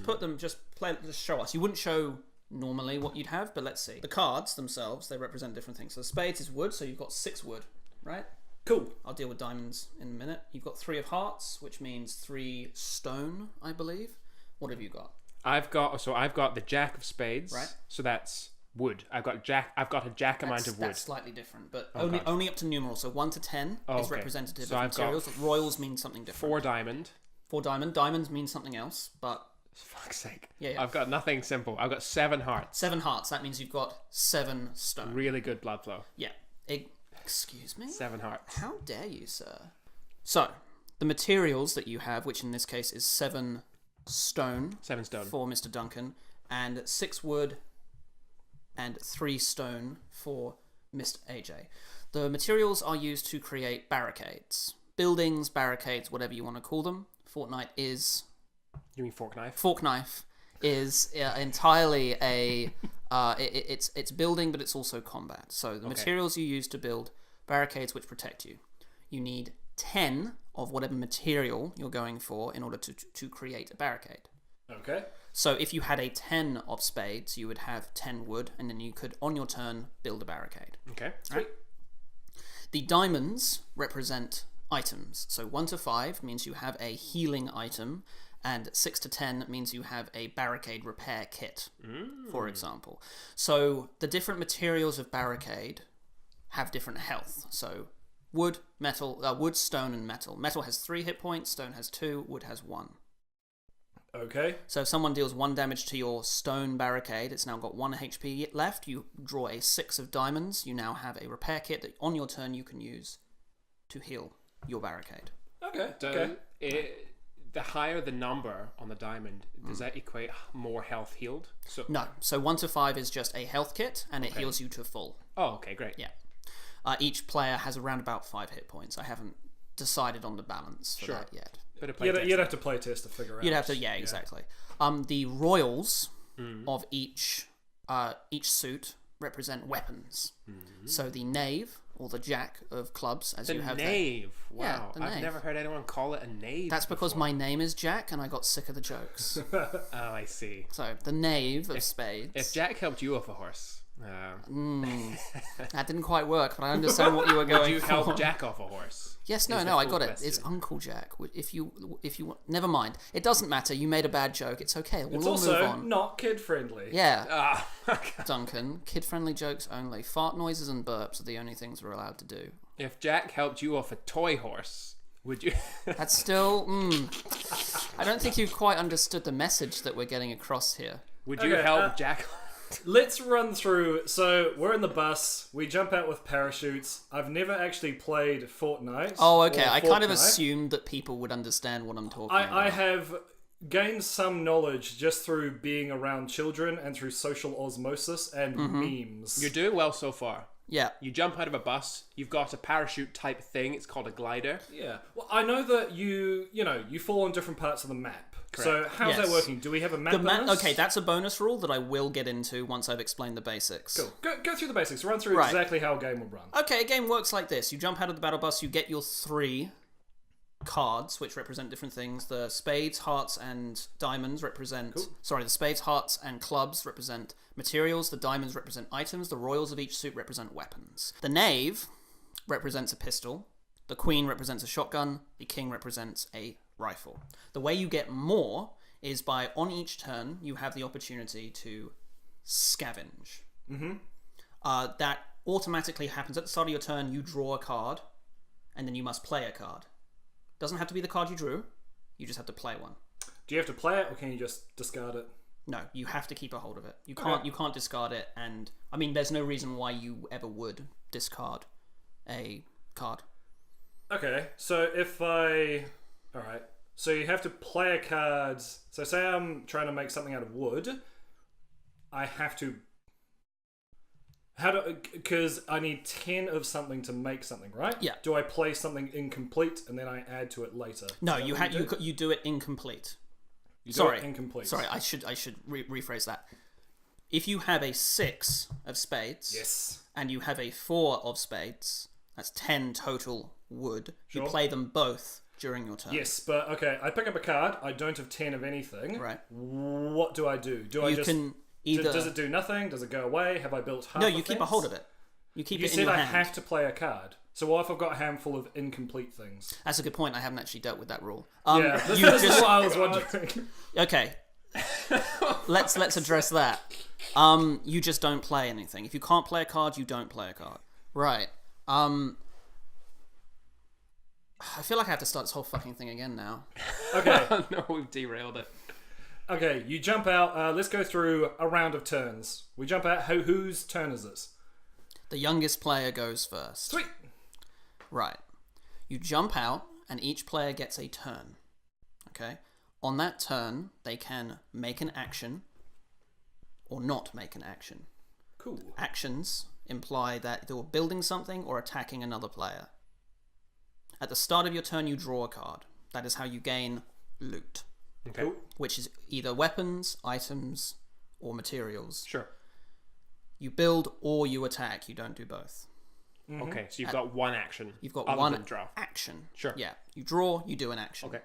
show us. You wouldn't show normally what you'd have, but let's see. The cards themselves, they represent different things. So spades is wood, so you've got 6 wood, right? Cool. I'll deal with diamonds in a minute. You've got 3 of hearts, which means 3 stone, I believe. What have you got? I've got the Jack of Spades. Right. So that's wood. I've got a jack amount of wood. That's slightly different, but Okay. only up to numerals. So 1 to 10 is okay. representative So of I've got materials. Royals mean something different. 4 diamond. 4 diamond. Diamonds mean something else, but Fuck's sake. Yeah. I've got nothing simple. I've got 7 hearts. 7 hearts. That means you've got 7 stone. Really good blood flow. Yeah. Excuse me? 7 hearts. How dare you, sir? So, the materials that you have, which in this case is 7 stone. 7 stone. For Mr. Duncan, and 6 wood and 3 stone for Mr. AJ. The materials are used to create barricades. Buildings, barricades, whatever you want to call them. Fortnite is... You mean fork knife? Fork knife is entirely a... it's building, but it's also combat. So the materials you use to build barricades which protect you. You need 10 of whatever material you're going for in order to create a barricade. Okay. So if you had a 10 of spades, you would have 10 wood, and then you could, on your turn, build a barricade. Okay. Right? The diamonds represent items. So 1 to 5 means you have a healing item, and 6 to 10 means you have a barricade repair kit, for example. So the different materials of barricade have different health. So wood, stone, and metal. Metal has 3 hit points, stone has 2, wood has 1. Okay. So if someone deals 1 damage to your stone barricade, it's now got 1 HP left. You draw a 6 of diamonds. You now have a repair kit that on your turn you can use to heal your barricade. Okay. The higher the number on the diamond, does that equate more health healed? So No. So 1 to 5 is just a health kit, and it heals you to full. Oh, okay, great. Yeah. Each player has around about 5 hit points. I haven't decided on the balance for that yet. Bit of You'd have to play test to figure out. You'd have to, yeah, exactly. The royals of each suit represent weapons. So the knave or the jack of clubs, as you have the knave. Wow, Yeah, the I've knave. never heard anyone call it a knave. That's because before. my name is Jack, and I got sick of the jokes. Oh, I see. So the knave of spades. If Jack helped you off a horse, That didn't quite work, but I understand what you were going would you for. help Jack off a horse? Yes, no, Is the I full got it. question. It's Uncle Jack. If you never mind. It doesn't matter. You made a bad joke. It's okay. We'll It's all also move on. not kid friendly. Yeah, Okay. Duncan. Kid-friendly jokes only. Fart noises and burps are the only things we're allowed to do. If Jack helped you off a toy horse, would you? That's still. I don't think you quite understood the message that we're getting across here. Would you Okay, help Jack? Let's run through. So we're in the bus. We jump out with parachutes. I've never actually played Fortnite. Oh, okay. or I kind of Fortnite. assumed that people would understand what I'm talking about. I have gained some knowledge just through being around children and through social osmosis and memes. You're doing well so far. Yeah. You jump out of a bus. You've got a parachute type thing. It's called a glider. Yeah. Well, I know that you fall on different parts of the map. So how's that Yes. working? Do we have a map? bonus? Okay, that's a bonus rule that I will get into once I've explained the basics. Cool. Go through the basics. Run through Right. exactly how a game will run. Okay, a game works like this. You jump out of the battle bus, you get your 3 cards, which represent different things. The spades, hearts, and diamonds represent... Cool. Sorry, the spades, hearts, and clubs represent materials. The diamonds represent items. The royals of each suit represent weapons. The knave represents a pistol. The queen represents a shotgun. The king represents a rifle. The way you get more is by, on each turn, you have the opportunity to scavenge. That automatically happens at the start of your turn. You draw a card, and then you must play a card. Doesn't have to be the card you drew. You just have to play one. Do you have to play it, or can you just discard it? No, you have to keep a hold of it. You can't discard it, and I mean, there's no reason why you ever would discard a card. Okay, so Alright, so you have to play a card. So say I'm trying to make something out of wood. I have to... Because I need 10 of something to make something, right? Yeah. Do I play something incomplete and then I add to it later? No, Is that you what do? you do it incomplete. You do Sorry, it incomplete. Sorry, I should rephrase that. If you have a 6 of spades, Yes. and you have a 4 of spades, that's 10 total wood. Sure. You play them both during your turn. Yes, but okay, I pick up a card. I don't have 10 of anything. Right. What do I do? Do I You just... can either... Does it do nothing? Does it go away? Have I built half No, a you keep a fence? hold of it. You keep You it in said your I hand. have to play a card. So what if I've got a handful of incomplete things? That's a good point. I haven't actually dealt with that rule. Yeah, this you is just what I was wondering. okay. Let's address that. You just don't play anything. If you can't play a card, you don't play a card. Right. I feel like I have to start this whole fucking thing again now. Okay. No, we've derailed it. Okay, you jump out. Let's go through a round of turns. We jump out. Whose turn is this? The youngest player goes first. Sweet. Right. You jump out, and each player gets a turn. Okay? On that turn, they can make an action or not make an action. Cool. Actions imply that you're building something or attacking another player. At the start of your turn, you draw a card. That is how you gain loot, Okay. Cool. which is either weapons, items, or materials. Sure. You build or you attack. You don't do both. Okay, so you've got one action. You've got other one than draw. action. Sure. Yeah. You draw, you do an action. Okay.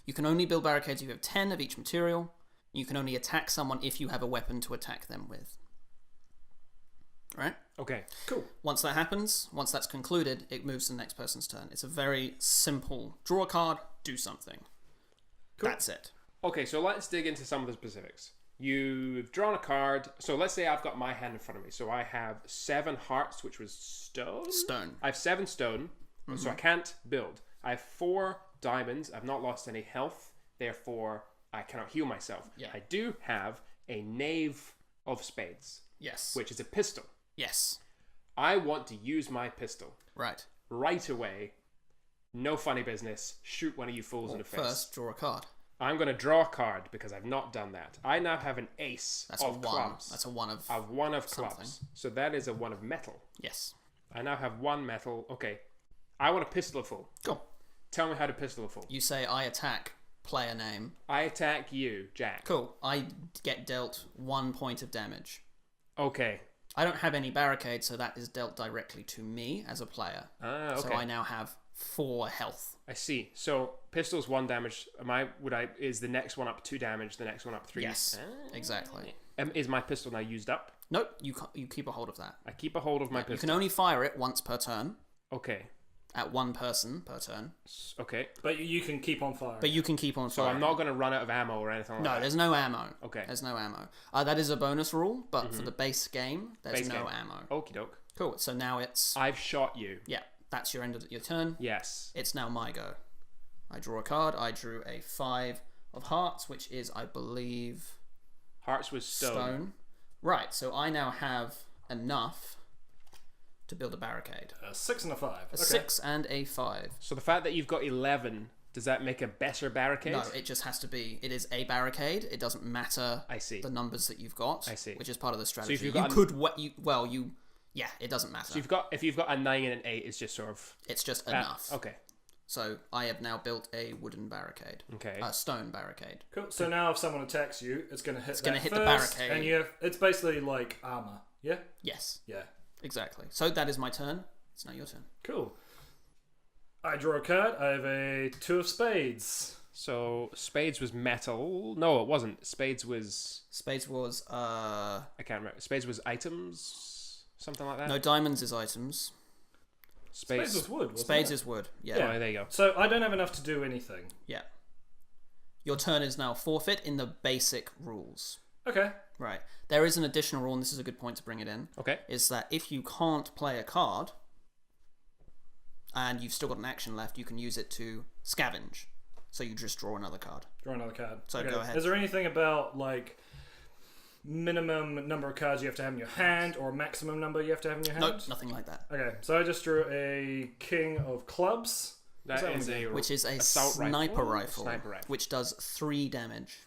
You can only build barricades if you have 10 of each material. You can only attack someone if you have a weapon to attack them with. Right? Okay. Cool. Once that happens, once that's concluded, it moves to the next person's turn. It's a very simple draw a card, do something. Cool. That's it. Okay, so let's dig into some of the specifics. You've drawn a card. So let's say I've got my hand in front of me. So I have 7 hearts, which was stone. Stone. I have 7 stone, so I can't build. I have 4 diamonds. I've not lost any health. Therefore, I cannot heal myself. Yeah. I do have a knave of spades, Yes. which is a pistol. Yes. I want to use my pistol Right. right away. No funny business. Shoot one of you fools in the face. First, draw a card. I'm going to draw a card because I've not done that. I now have an ace That's of a 1. clubs. That's a 1 of... I've 1 of something. clubs. So that is a 1 of metal. Yes. I now have 1 metal. Okay. I want a pistol a fool. Go. Tell me how to pistol a fool. You say, I attack, player name. I attack you, Jack. Cool. I get dealt 1 point of damage. Okay. I don't have any barricades, so that is dealt directly to me as a player. Ah, okay. So I now have 4 health. I see. So pistol's 1 damage. Is the next one up 2 damage? The next one up 3? Yes, exactly. Is my pistol now used up? Nope, you keep a hold of that. I keep a hold of my You pistol. can only fire it once per turn, Okay. at 1 person per turn, Okay. But you can keep on firing. but you can keep on So firing. I'm not going to run out of ammo or anything like No, that. there's no ammo. Okay. There's no ammo. That is a bonus rule, but for the base game, there's Base no game. ammo. Okie doke. Cool, so now it's... I've shot you. Yeah, that's your end of your turn. Yes. It's now my go. I draw a card. I drew a 5 of hearts, which is, I believe, Hearts was stone. Right, so I now have enough to build a barricade. A 6 and a 5. A Okay. 6 and a 5. So the fact that you've got 11, does that make a better barricade? No, it just has to be. It is a barricade. It doesn't matter. I see. The numbers that you've got. I see. Which is part of the strategy. you've you got could. Yeah, it doesn't matter. So if you've got a 9 and an 8, it's just sort of... It's just enough. Okay. So I have now built a wooden barricade. Okay. A stone barricade. Cool. So now if someone attacks you, it's going to hit. It's gonna hit the first, barricade. and it's basically like armor. Yeah. Yes, Yeah. exactly. So that is my turn. It's now your turn. Cool. I draw a card. I have a 2 of spades. So spades was metal. No, it wasn't. Spades was... Spades was I can't remember. Spades was items? Something like that? no, diamonds is items. Spades was wood. Wasn't Spades it? is wood. Oh, Yeah. there you go. So I don't have enough to do anything. Yeah. Your turn is now forfeit in the basic rules. Okay. Right. There is an additional rule, and this is a good point to bring it in. Okay. Is that if you can't play a card and you've still got an action left, you can use it to scavenge. So you just draw another card. Draw another card. So go ahead. Is there anything about like minimum number of cards you have to have in your hand or maximum number you have to have in your hand? Nope, nothing like that. Okay, so I just drew a king of clubs. That is a... Which is a assault sniper rifle, Sniper rifle. which does 3 damage.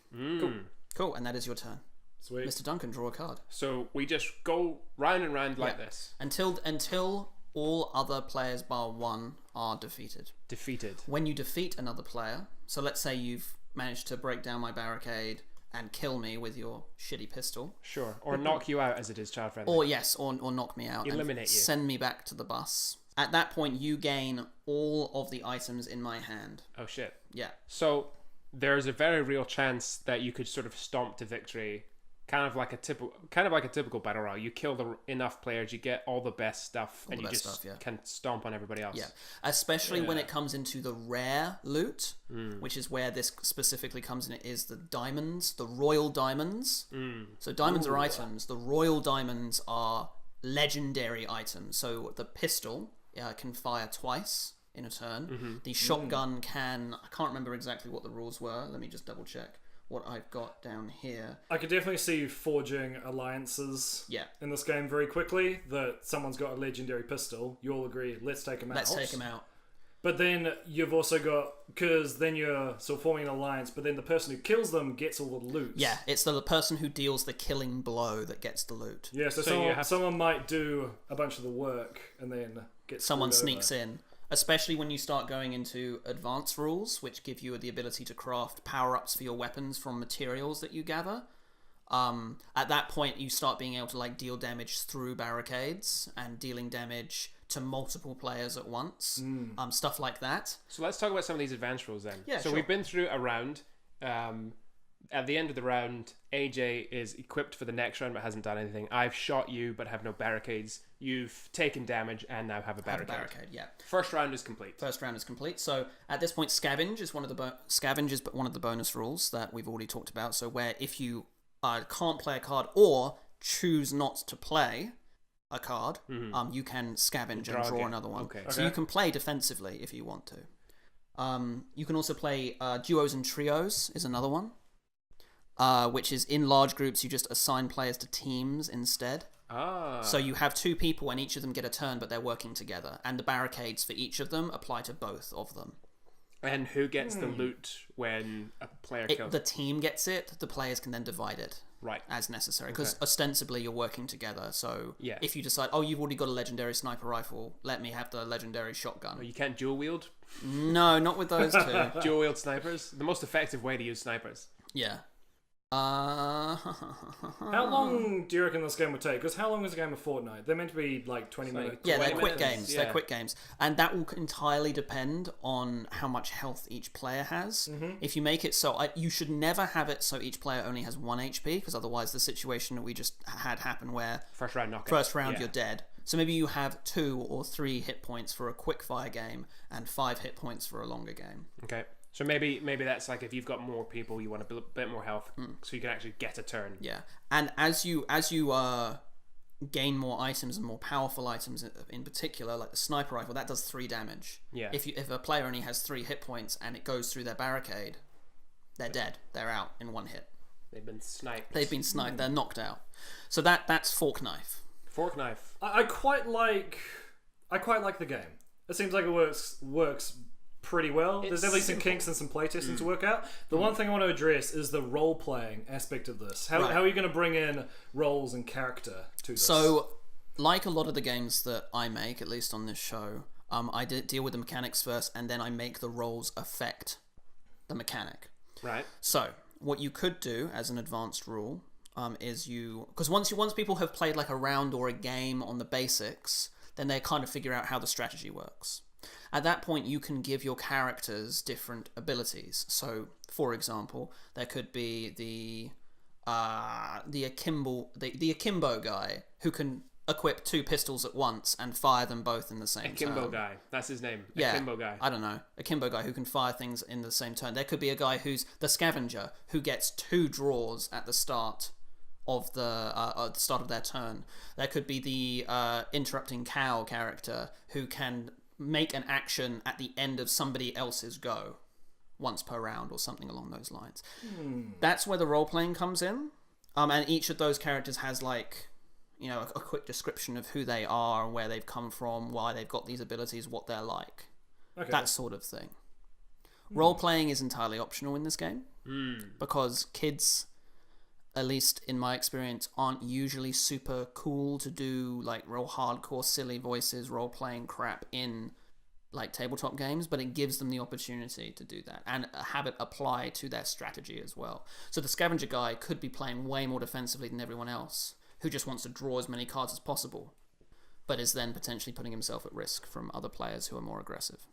Cool, and that is your turn. Sweet. Mr. Duncan, draw a card. So we just go round and round like this. Until all other players bar 1 are defeated. Defeated. When you defeat another player, so let's say you've managed to break down my barricade and kill me with your shitty pistol, Sure. Or knock you out as it is child friendly. or knock me out Eliminate and you. send me back to the bus. At that point, you gain all of the items in my hand. Oh shit. Yeah. So there's a very real chance that you could sort of stomp to victory kind of like a typical battle royale. You kill enough players, you get all the best stuff, and you just can stomp on everybody else. Yeah, especially when it comes into the rare loot, which is where this specifically comes in. It is the diamonds, the royal diamonds. So diamonds are items. The royal diamonds are legendary items. So the pistol can fire twice in a turn. The shotgun can... I can't remember exactly what the rules were. Let me just double check what I've got down here. I could definitely see you forging alliances in this game very quickly, that someone's got a legendary pistol, you all agree, let's take him out. Let's take him out. But then you've also got... Because then you're sort of forming an alliance, but then the person who kills them gets all the loot. Yeah, it's the person who deals the killing blow that gets the loot. Yeah, so someone might do a bunch of the work and then get someone sneaks in. Especially when you start going into advanced rules, which give you the ability to craft power-ups for your weapons from materials that you gather. At that point, you start being able to deal damage through barricades and dealing damage to multiple players at once. Stuff like that. So let's talk about some of these advanced rules then. Yeah, so we've been through a round. At the end of the round, AJ is equipped for the next round but hasn't done anything. I've shot you but have no barricades. You've taken damage and now have a barricade. First round is complete. So at this point, scavenge is one of the bonus rules that we've already talked about. So where if you can't play a card or choose not to play a card, you can scavenge and draw another one. So you can play defensively if you want to. You can also play duos and trios is another one. Which is in large groups, you just assign players to teams instead. So you have two people and each of them get a turn, but they're working together. And the barricades for each of them apply to both of them. And who gets the loot when a player kills? The team gets it. The players can then divide it as necessary. Because ostensibly you're working together. So if you decide, you've already got a legendary sniper rifle, let me have the legendary shotgun. You can't dual wield? No, not with those two. Dual wield snipers? The most effective way to use snipers. Yeah. How long do you reckon this game would take? Because how long is a game of Fortnite? They're meant to be 20 minutes. Yeah, they're quick games. They're quick games. And that will entirely depend on how much health each player has. If you make it so... you should never have it so each player only has 1 HP, because otherwise the situation that we just had happen where... First round you're dead. So maybe you have 2 or 3 hit points for a quick fire game and 5 hit points for a longer game. Okay. So maybe that's if you've got more people, you want a bit more health, so you can actually get a turn. Yeah, and as you gain more items and more powerful items in particular, like the sniper rifle, that does 3 damage. Yeah. If a player only has 3 hit points and it goes through their barricade, they're dead. They're out in 1 hit. They've been sniped. They're knocked out. So that's Fork Knife. Fork Knife. I quite like the game. It seems like it works pretty well. There's definitely some kinks and some playtesting to work out. The one thing I want to address is the role-playing aspect of this. How are you going to bring in roles and character to this? So, like a lot of the games that I make, at least on this show, I deal with the mechanics first, and then I make the roles affect the mechanic. Right. So, what you could do as an advanced rule is because once people have played a round or a game on the basics, then they kind of figure out how the strategy works. At that point, you can give your characters different abilities. So, for example, there could be the akimbo guy who can equip 2 pistols at once and fire them both in the same turn. Akimbo guy, that's his name. Yeah, Akimbo guy. I don't know. Akimbo guy who can fire things in the same turn. There could be a guy who's the scavenger who gets 2 draws at the start of their turn. There could be the interrupting cow character who can make an action at the end of somebody else's go once per round or something along those lines. That's where the role-playing comes in. And each of those characters has a quick description of who they are, where they've come from, why they've got these abilities, what they're like. Okay. That sort of thing. Role-playing is entirely optional in this game because kids, at least in my experience, aren't usually super cool to do real hardcore silly voices role-playing crap in tabletop games, but it gives them the opportunity to do that and have it apply to their strategy as well. So the scavenger guy could be playing way more defensively than everyone else, who just wants to draw as many cards as possible, but is then potentially putting himself at risk from other players who are more aggressive.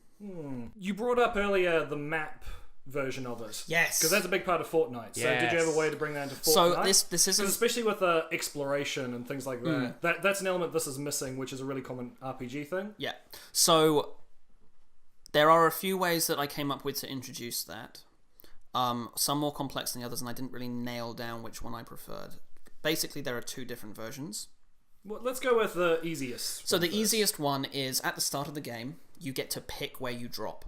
You brought up earlier the map version of it. Yes. Because that's a big part of Fortnite. So did you have a way to bring that into Fortnite? So this isn't... especially with exploration and things like that. That's an element this is missing, which is a really common RPG thing. Yeah. So there are a few ways that I came up with to introduce that. Some more complex than the others, and I didn't really nail down which one I preferred. Basically, there are 2 different versions. Well, let's go with the easiest. So the easiest one is at the start of the game, you get to pick where you drop.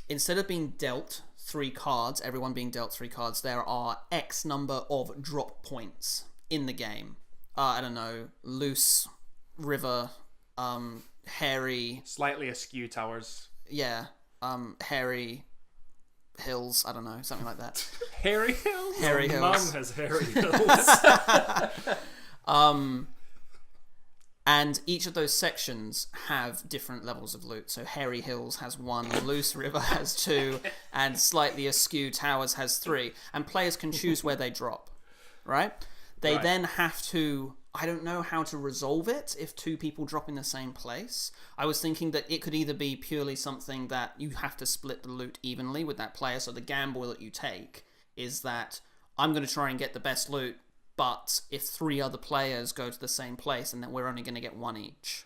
Instead of being dealt 3 cards, everyone being dealt 3 cards, there are X number of drop points in the game. I don't know, loose, river, hairy... Slightly askew towers. Yeah, hairy... hills, I don't know, something like that. Hairy hills? Hairy hills. Mum has hairy hills. And each of those sections have different levels of loot. So Hairy Hills has 1, Loose River has 2, and Slightly Askew Towers has 3. And players can choose where they drop, right? They then have to... I don't know how to resolve it if 2 people drop in the same place. I was thinking that it could either be purely something that you have to split the loot evenly with that player. So the gamble that you take is that I'm going to try and get the best loot, but if 3 other players go to the same place, and then we're only going to get 1 each.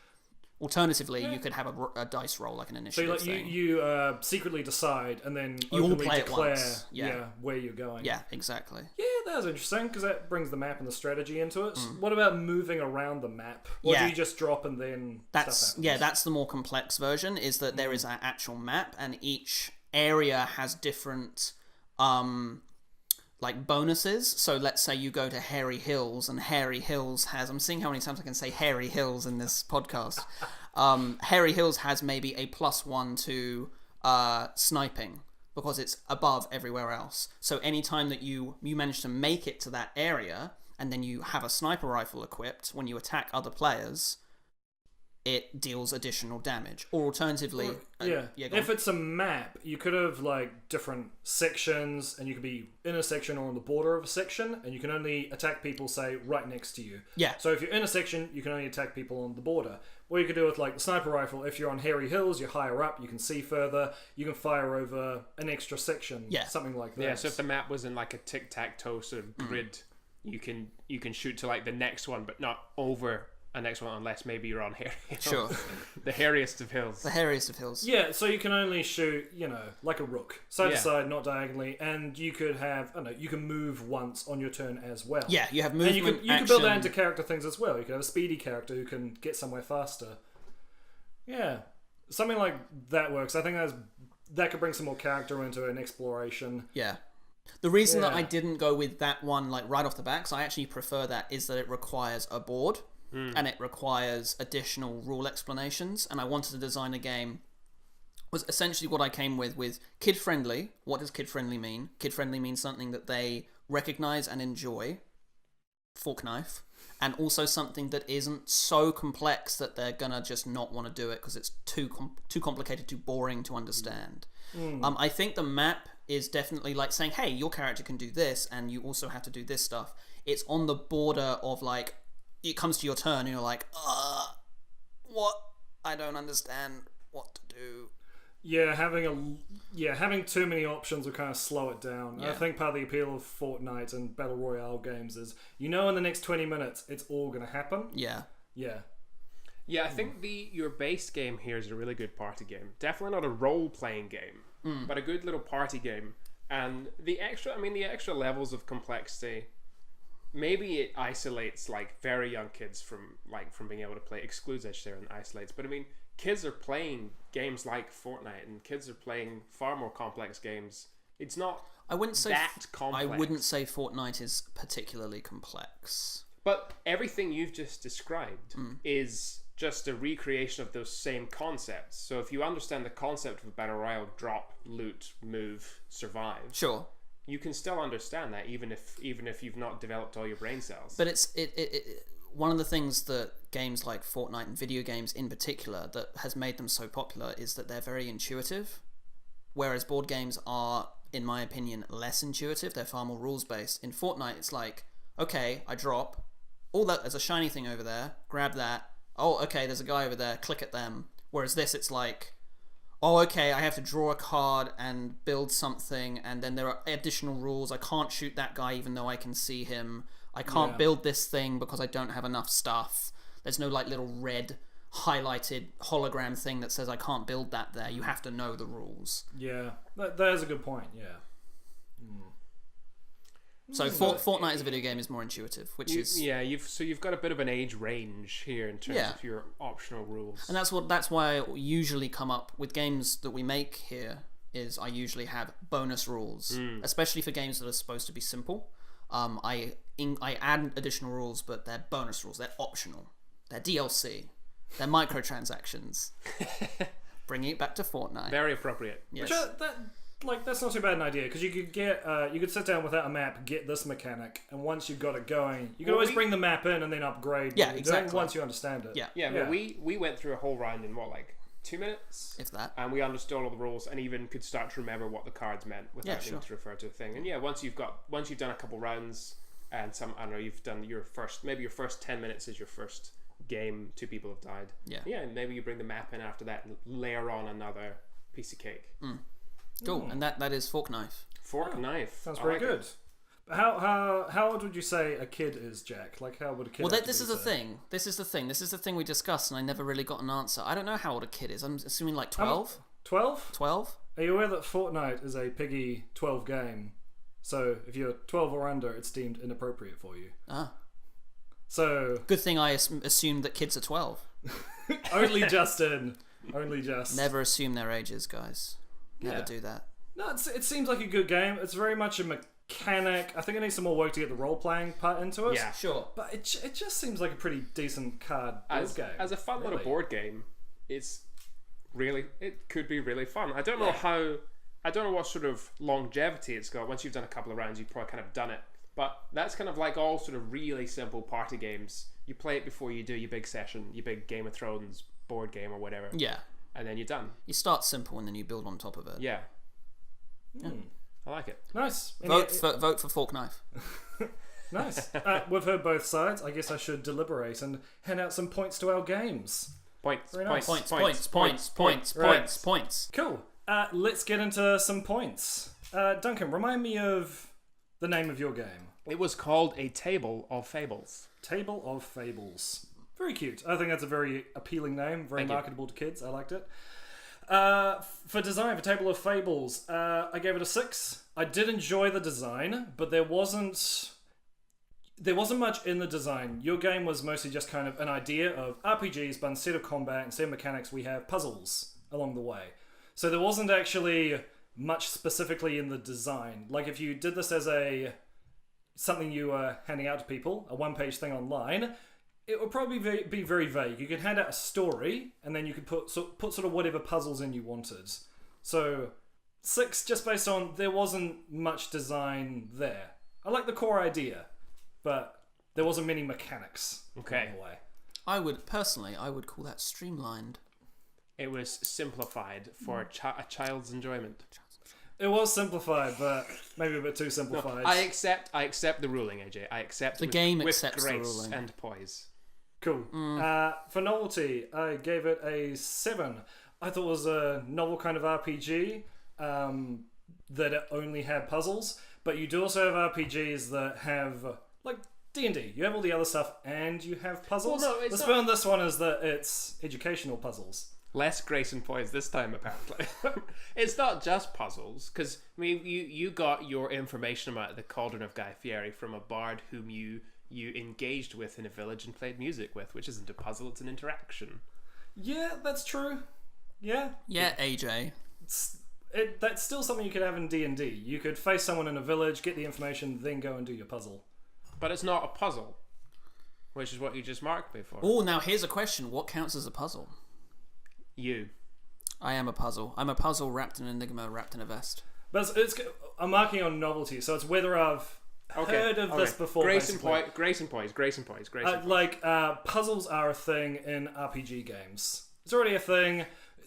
Alternatively, you could have a dice roll, like an initiative thing. You secretly decide, and then you all openly play at declare once. where you're going. Yeah, exactly. Yeah, that was interesting, because that brings the map and the strategy into it. What about moving around the map? Or do you just drop and then stuff happens? Yeah, that's the more complex version, is that there is an actual map, and each area has different... like bonuses. So let's say you go to Hairy Hills, and Hairy Hills has... I'm seeing how many times I can say Hairy Hills in this podcast. Hairy Hills has maybe a +1 to sniping, because it's above everywhere else. So anytime that you manage to make it to that area, and then you have a sniper rifle equipped, when you attack other players, it deals additional damage. Or alternatively... if it's a map, you could have like different sections, and you could be in a section or on the border of a section, and you can only attack people, say, right next to you. Yeah. So if you're in a section, you can only attack people on the border. Or you could do with like the sniper rifle, if you're on Hairy Hills, you're higher up, you can see further, you can fire over an extra section. Yeah. Something like that. Yeah, so if the map was in like a tic-tac-toe sort of grid, you can shoot to like the next one, but not over a next one, unless maybe you're on Hairy Hills. Sure. The hairiest of hills. The hairiest of hills. Yeah, so you can only shoot, like a rook. Side to side, not diagonally. And you could have, you can move once on your turn as well. Yeah, you have movement, and you can build that into character things as well. You can have a speedy character who can get somewhere faster. Yeah. Something like that works. I think that could bring some more character into an exploration. Yeah. The reason that I didn't go with that one like right off the bat, 'cause I actually prefer that, is that it requires a board. And it requires additional rule explanations, and I wanted to design a game. Was essentially what I came with kid-friendly. What does kid-friendly mean? Kid-friendly means something that they recognize and enjoy, fork knife, and also something that isn't so complex that they're gonna just not want to do it because it's too complicated, too boring to understand. I think the map is definitely like saying, hey, your character can do this, and you also have to do this stuff. It's on the border of like, it comes to your turn and you're like, what? I don't understand what to do. Yeah, having too many options will kind of slow it down. Yeah. I think part of the appeal of Fortnite and Battle Royale games is, in the next 20 minutes, it's all going to happen. Yeah. Yeah. Yeah, I think your base game here is a really good party game. Definitely not a role-playing game, but a good little party game. And the extra levels of complexity... Maybe it isolates like very young kids from being able to play, excludes I and isolates. But I mean, kids are playing games like Fortnite, and kids are playing far more complex games. It's not that complex. I wouldn't say Fortnite is particularly complex. But everything you've just described is just a recreation of those same concepts. So if you understand the concept of a battle royale, drop, loot, move, survive. Sure. You can still understand that even if you've not developed all your brain cells. But it's one of the things that games like Fortnite and video games in particular that has made them so popular is that they're very intuitive, whereas board games are, in my opinion, less intuitive. They're far more rules based. In Fortnite, it's like, okay, I drop, there's a shiny thing over there, grab that. Oh, okay, there's a guy over there, click at them. Whereas this, it's like, oh, okay, I have to draw a card and build something, and then there are additional rules. I can't shoot that guy even though I can see him. I can't build this thing because I don't have enough stuff. There's no like little red highlighted hologram thing that says I can't build that there. You have to know the rules. Yeah, that is a good point, yeah. So Fortnite as a video game is more intuitive, which is... Yeah, you've got a bit of an age range here in terms of your optional rules. And that's why I usually come up with games that we make here, is I usually have bonus rules, especially for games that are supposed to be simple. I add additional rules, but they're bonus rules. They're optional. They're DLC. They're microtransactions. Bringing it back to Fortnite. Very appropriate. Yes. That's not too bad an idea, because you could sit down without a map, get this mechanic, and once you've got it going, you can always bring the map in and then upgrade. Yeah, exactly. Once you understand it. Yeah. But we went through a whole round in 2 minutes, if that, and we understood all the rules and even could start to remember what the cards meant without needing to refer to a thing. And once you've done a couple rounds and you've done your first 10 minutes is your first game, 2 people have died. And maybe you bring the map in after that and layer on another piece of cake. Cool. And that is Fork Knife. Knife sounds very good. But how old would you say a kid is, Jack? Like, how would a kid? Well, this is the thing. This is the thing we discussed, and I never really got an answer. I don't know how old a kid is. I'm assuming like 12. 12? 12. Are you aware that Fortnite is a PEGI 12 game? So if you're 12 or under, it's deemed inappropriate for you. Ah. So good thing I assumed that kids are 12. Only Justin. Only just. Never assume their ages, guys. Never do that. No, it seems like a good game. It's very much a mechanic. I think it needs some more work to get the role-playing part into it. Yeah, sure. But it just seems like a pretty decent card board game. As a fun little board game, it could be really fun. I don't know what sort of longevity it's got. Once you've done a couple of rounds, you've probably kind of done it. But that's kind of like all sort of really simple party games. You play it before you do your big session, your big Game of Thrones board game or whatever. Yeah. And then you're done. You start simple and then you build on top of it. Yeah. I like it. Nice. Vote for Fork Knife. Nice. We've heard both sides. I guess I should deliberate and hand out some points to our games. Points. Very nice. Points. Cool. Let's get into some points. Duncan, remind me of the name of your game. It was called A Table of Fables. Table of Fables. Very cute. I think that's a very appealing name. Very marketable to kids. I liked it. For design, for Table of Fables, I gave it a 6. I did enjoy the design, but there wasn't much in the design. Your game was mostly just kind of an idea of RPGs, but instead of combat, instead of mechanics, we have puzzles along the way. So there wasn't actually much specifically in the design. Like if you did this as something you were handing out to people, a one-page thing online, it would probably be very vague. You could hand out a story, and then you could put sort of whatever puzzles in you wanted. So 6, just based on there wasn't much design there. I like the core idea, but there wasn't many mechanics. Okay. Along the way. I would call that streamlined. It was simplified for a child's enjoyment. It was simplified, but maybe a bit too simplified. No, I accept the ruling, AJ. I accept the game accepts the ruling and poise. Cool. For novelty, I gave it a 7. I thought it was a novel kind of RPG that it only had puzzles, but you do also have RPGs that have, like D&D. You have all the other stuff and you have puzzles. Well, no, the spin on this one is that it's educational puzzles. Less grace and poise this time, apparently. It's not just puzzles, because I mean, you got your information about the Cauldron of Guy Fieri from a bard whom you engaged with in a village and played music with, which isn't a puzzle, it's an interaction. Yeah, that's true. Yeah. Yeah, AJ. That's still something you could have in D&D. You could face someone in a village, get the information, then go and do your puzzle. But it's not a puzzle, which is what you just marked me for. Oh, now here's a question. What counts as a puzzle? You. I am a puzzle. I'm a puzzle wrapped in an enigma, wrapped in a vest. But I'm marking on novelty, so it's whether I've heard of this before. Grace and poise. Like, puzzles are a thing in RPG games. It's already a thing.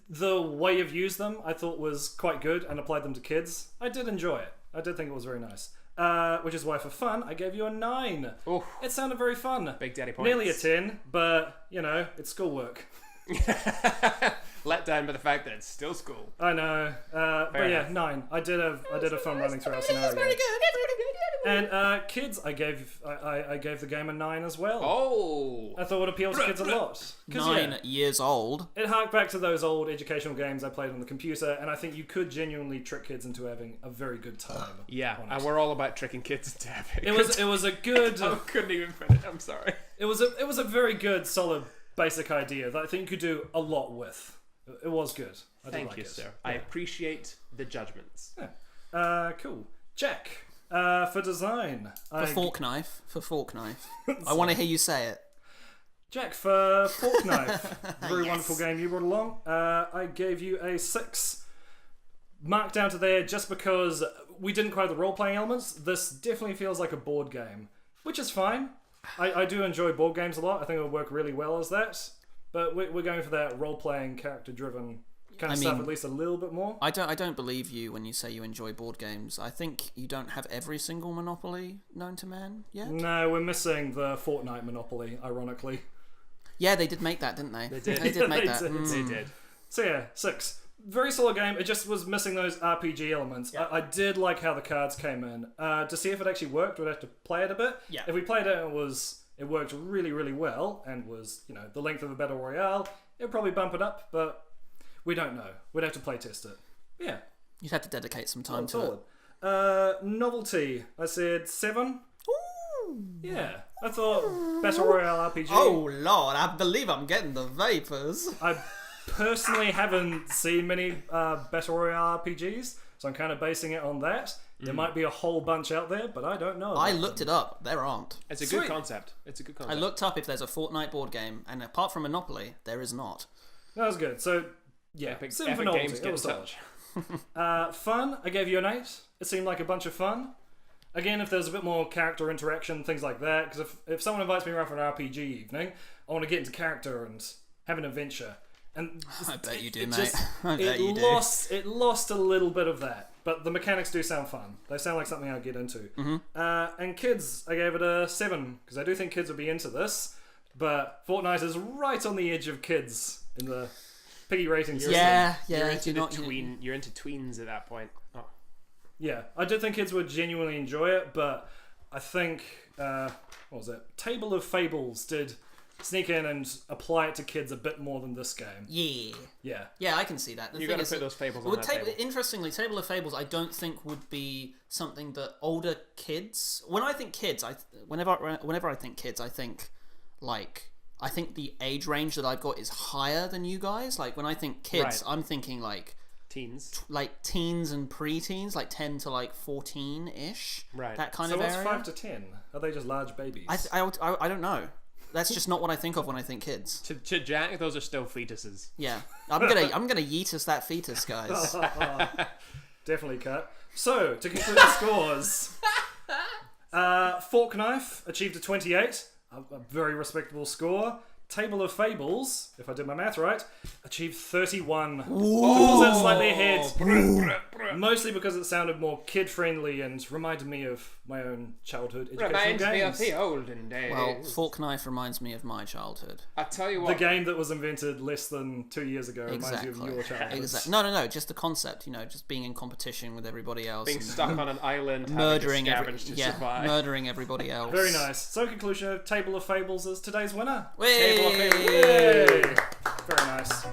The way you've used them, I thought was quite good and applied them to kids. I did enjoy it. I did think it was very nice. Which is why, for fun, I gave you a 9. Oof. It sounded very fun. Big daddy points. Nearly a 10, but, it's schoolwork. Let down by the fact that it's still school. I know. But yeah, enough. 9. I did a fun running through our scenario. Very good. And kids, I gave the game a 9 as well. Oh. I thought it appealed to kids a lot. 9 years old. It harked back to those old educational games I played on the computer, and I think you could genuinely trick kids into having a very good time. Yeah, on and it. we're all about tricking kids into having. It was a good. I couldn't even finish. I'm sorry. It was a very good, solid, basic idea that I think you could do a lot with. It was good. I did Thank like you, it. sir. Yeah. I appreciate the judgments. Yeah. Cool. Jack. For design. For fork knife. I want to hear you say it. Jack, for Fork Knife. Very wonderful game you brought along. I gave you a 6. Marked down to there just because we didn't quite have the role-playing elements. This definitely feels like a board game, which is fine. I do enjoy board games a lot. I think it would work really well as that. But we're going for that role-playing, character-driven kind of stuff at least a little bit more. I don't believe you when you say you enjoy board games. I think you don't have every single Monopoly known to man yet. No, we're missing the Fortnite Monopoly, ironically. Yeah, they did make that, didn't they? They did. They did make They that. did. They did. So yeah, 6. Very solid game. It just was missing those RPG elements. Yeah. I did like how the cards came in. To see if it actually worked, we'd have to play it a bit. Yeah. If we played it, it worked really, really well, and was the length of a battle royale. It'd probably bump it up, but we don't know. We'd have to play test it. Yeah, You'd have to dedicate some time to solid. Novelty. I said 7. it. Yeah, I thought battle royale RPG. Oh Lord, I believe I'm getting the vapors. I personally haven't seen many battle royale RPGs, so I'm kind of basing it on that. There might be a whole bunch out there, but I don't know. I looked it up. There aren't. It's a Sweet. good concept. It's a good I concept. looked up if there's a Fortnite board game, and apart from Monopoly, there is not. That was good. So yeah, Epic, 7 for Epic novelty. Games It get in was solid. touch. Fun. I gave you an 8. It seemed like a bunch of fun. Again, if there's a bit more character interaction, things like that. Because if someone invites me around for an RPG evening, I want to get into character and have an adventure. And I bet you do, it mate. just- I bet it you do. lost a little bit of that, but the mechanics do sound fun. They sound like something I'd get into. And kids, I gave it a 7 because I do think kids would be into this. But Fortnite is right on the edge of kids in the piggy rating system. Yeah, You're yeah. into Do not. You're into tweens at that point. Oh. Yeah, I did think kids would genuinely enjoy it, but I think what was it? Table of Fables did sneak in and apply it to kids a bit more than this game. Yeah. Yeah. Yeah, I can see that. The You're thing gonna is, put those fables on well, that table. Interestingly, Table of Fables, I don't think would be something that older kids. When I think kids, whenever I think kids, I think I think the age range that I've got is higher than you guys. Like when I think kids, Right. I'm thinking like Teens. teens and pre-teens, like 10 to like 14-ish. Right. That kind So of what's area. 5 to 10? Are they just large babies? I don't know. That's just not what I think of when I think kids. To Jack, those are still fetuses. Yeah, I'm gonna yeetus that fetus, guys. Definitely cut. So, to conclude the scores, Fork Knife achieved a 28, a very respectable score. Table of Fables, if I did my math right, achieved 31. Was that slightly ahead? Mostly because it sounded more kid-friendly and reminded me of my own childhood educational Reminds me of games. the olden days. Well, Fork Knife reminds me of my childhood. I tell you The what. game that was invented less than 2 years ago reminds you Exactly. of your childhood. Exactly. No. Just the concept. Just being in competition with everybody else. being and stuck on an island, murdering having to scavenge to survive. murdering everybody else. Very nice. So, conclusion of Table of Fables is today's winner. Way! Table of Fables. Yay! Very nice.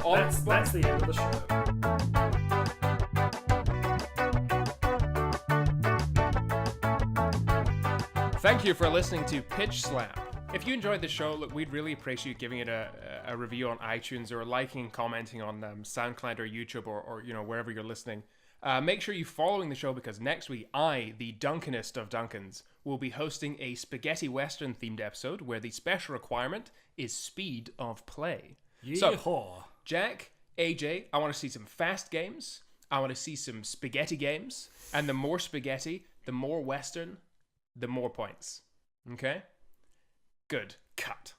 On- That's the end of the show. Thank you for listening to Pitch Slap. If you enjoyed the show, look, we'd really appreciate you giving it a review on iTunes or liking and commenting on SoundCloud or YouTube or wherever you're listening. Make sure you're following the show because next week I, the Duncanist of Duncans, will be hosting a spaghetti western themed episode where the special requirement is speed of play. So, Yeehaw. Jack, AJ, I want to see some fast games. I want to see some spaghetti games. And the more spaghetti, the more western, the more points. Okay? Good. Cut.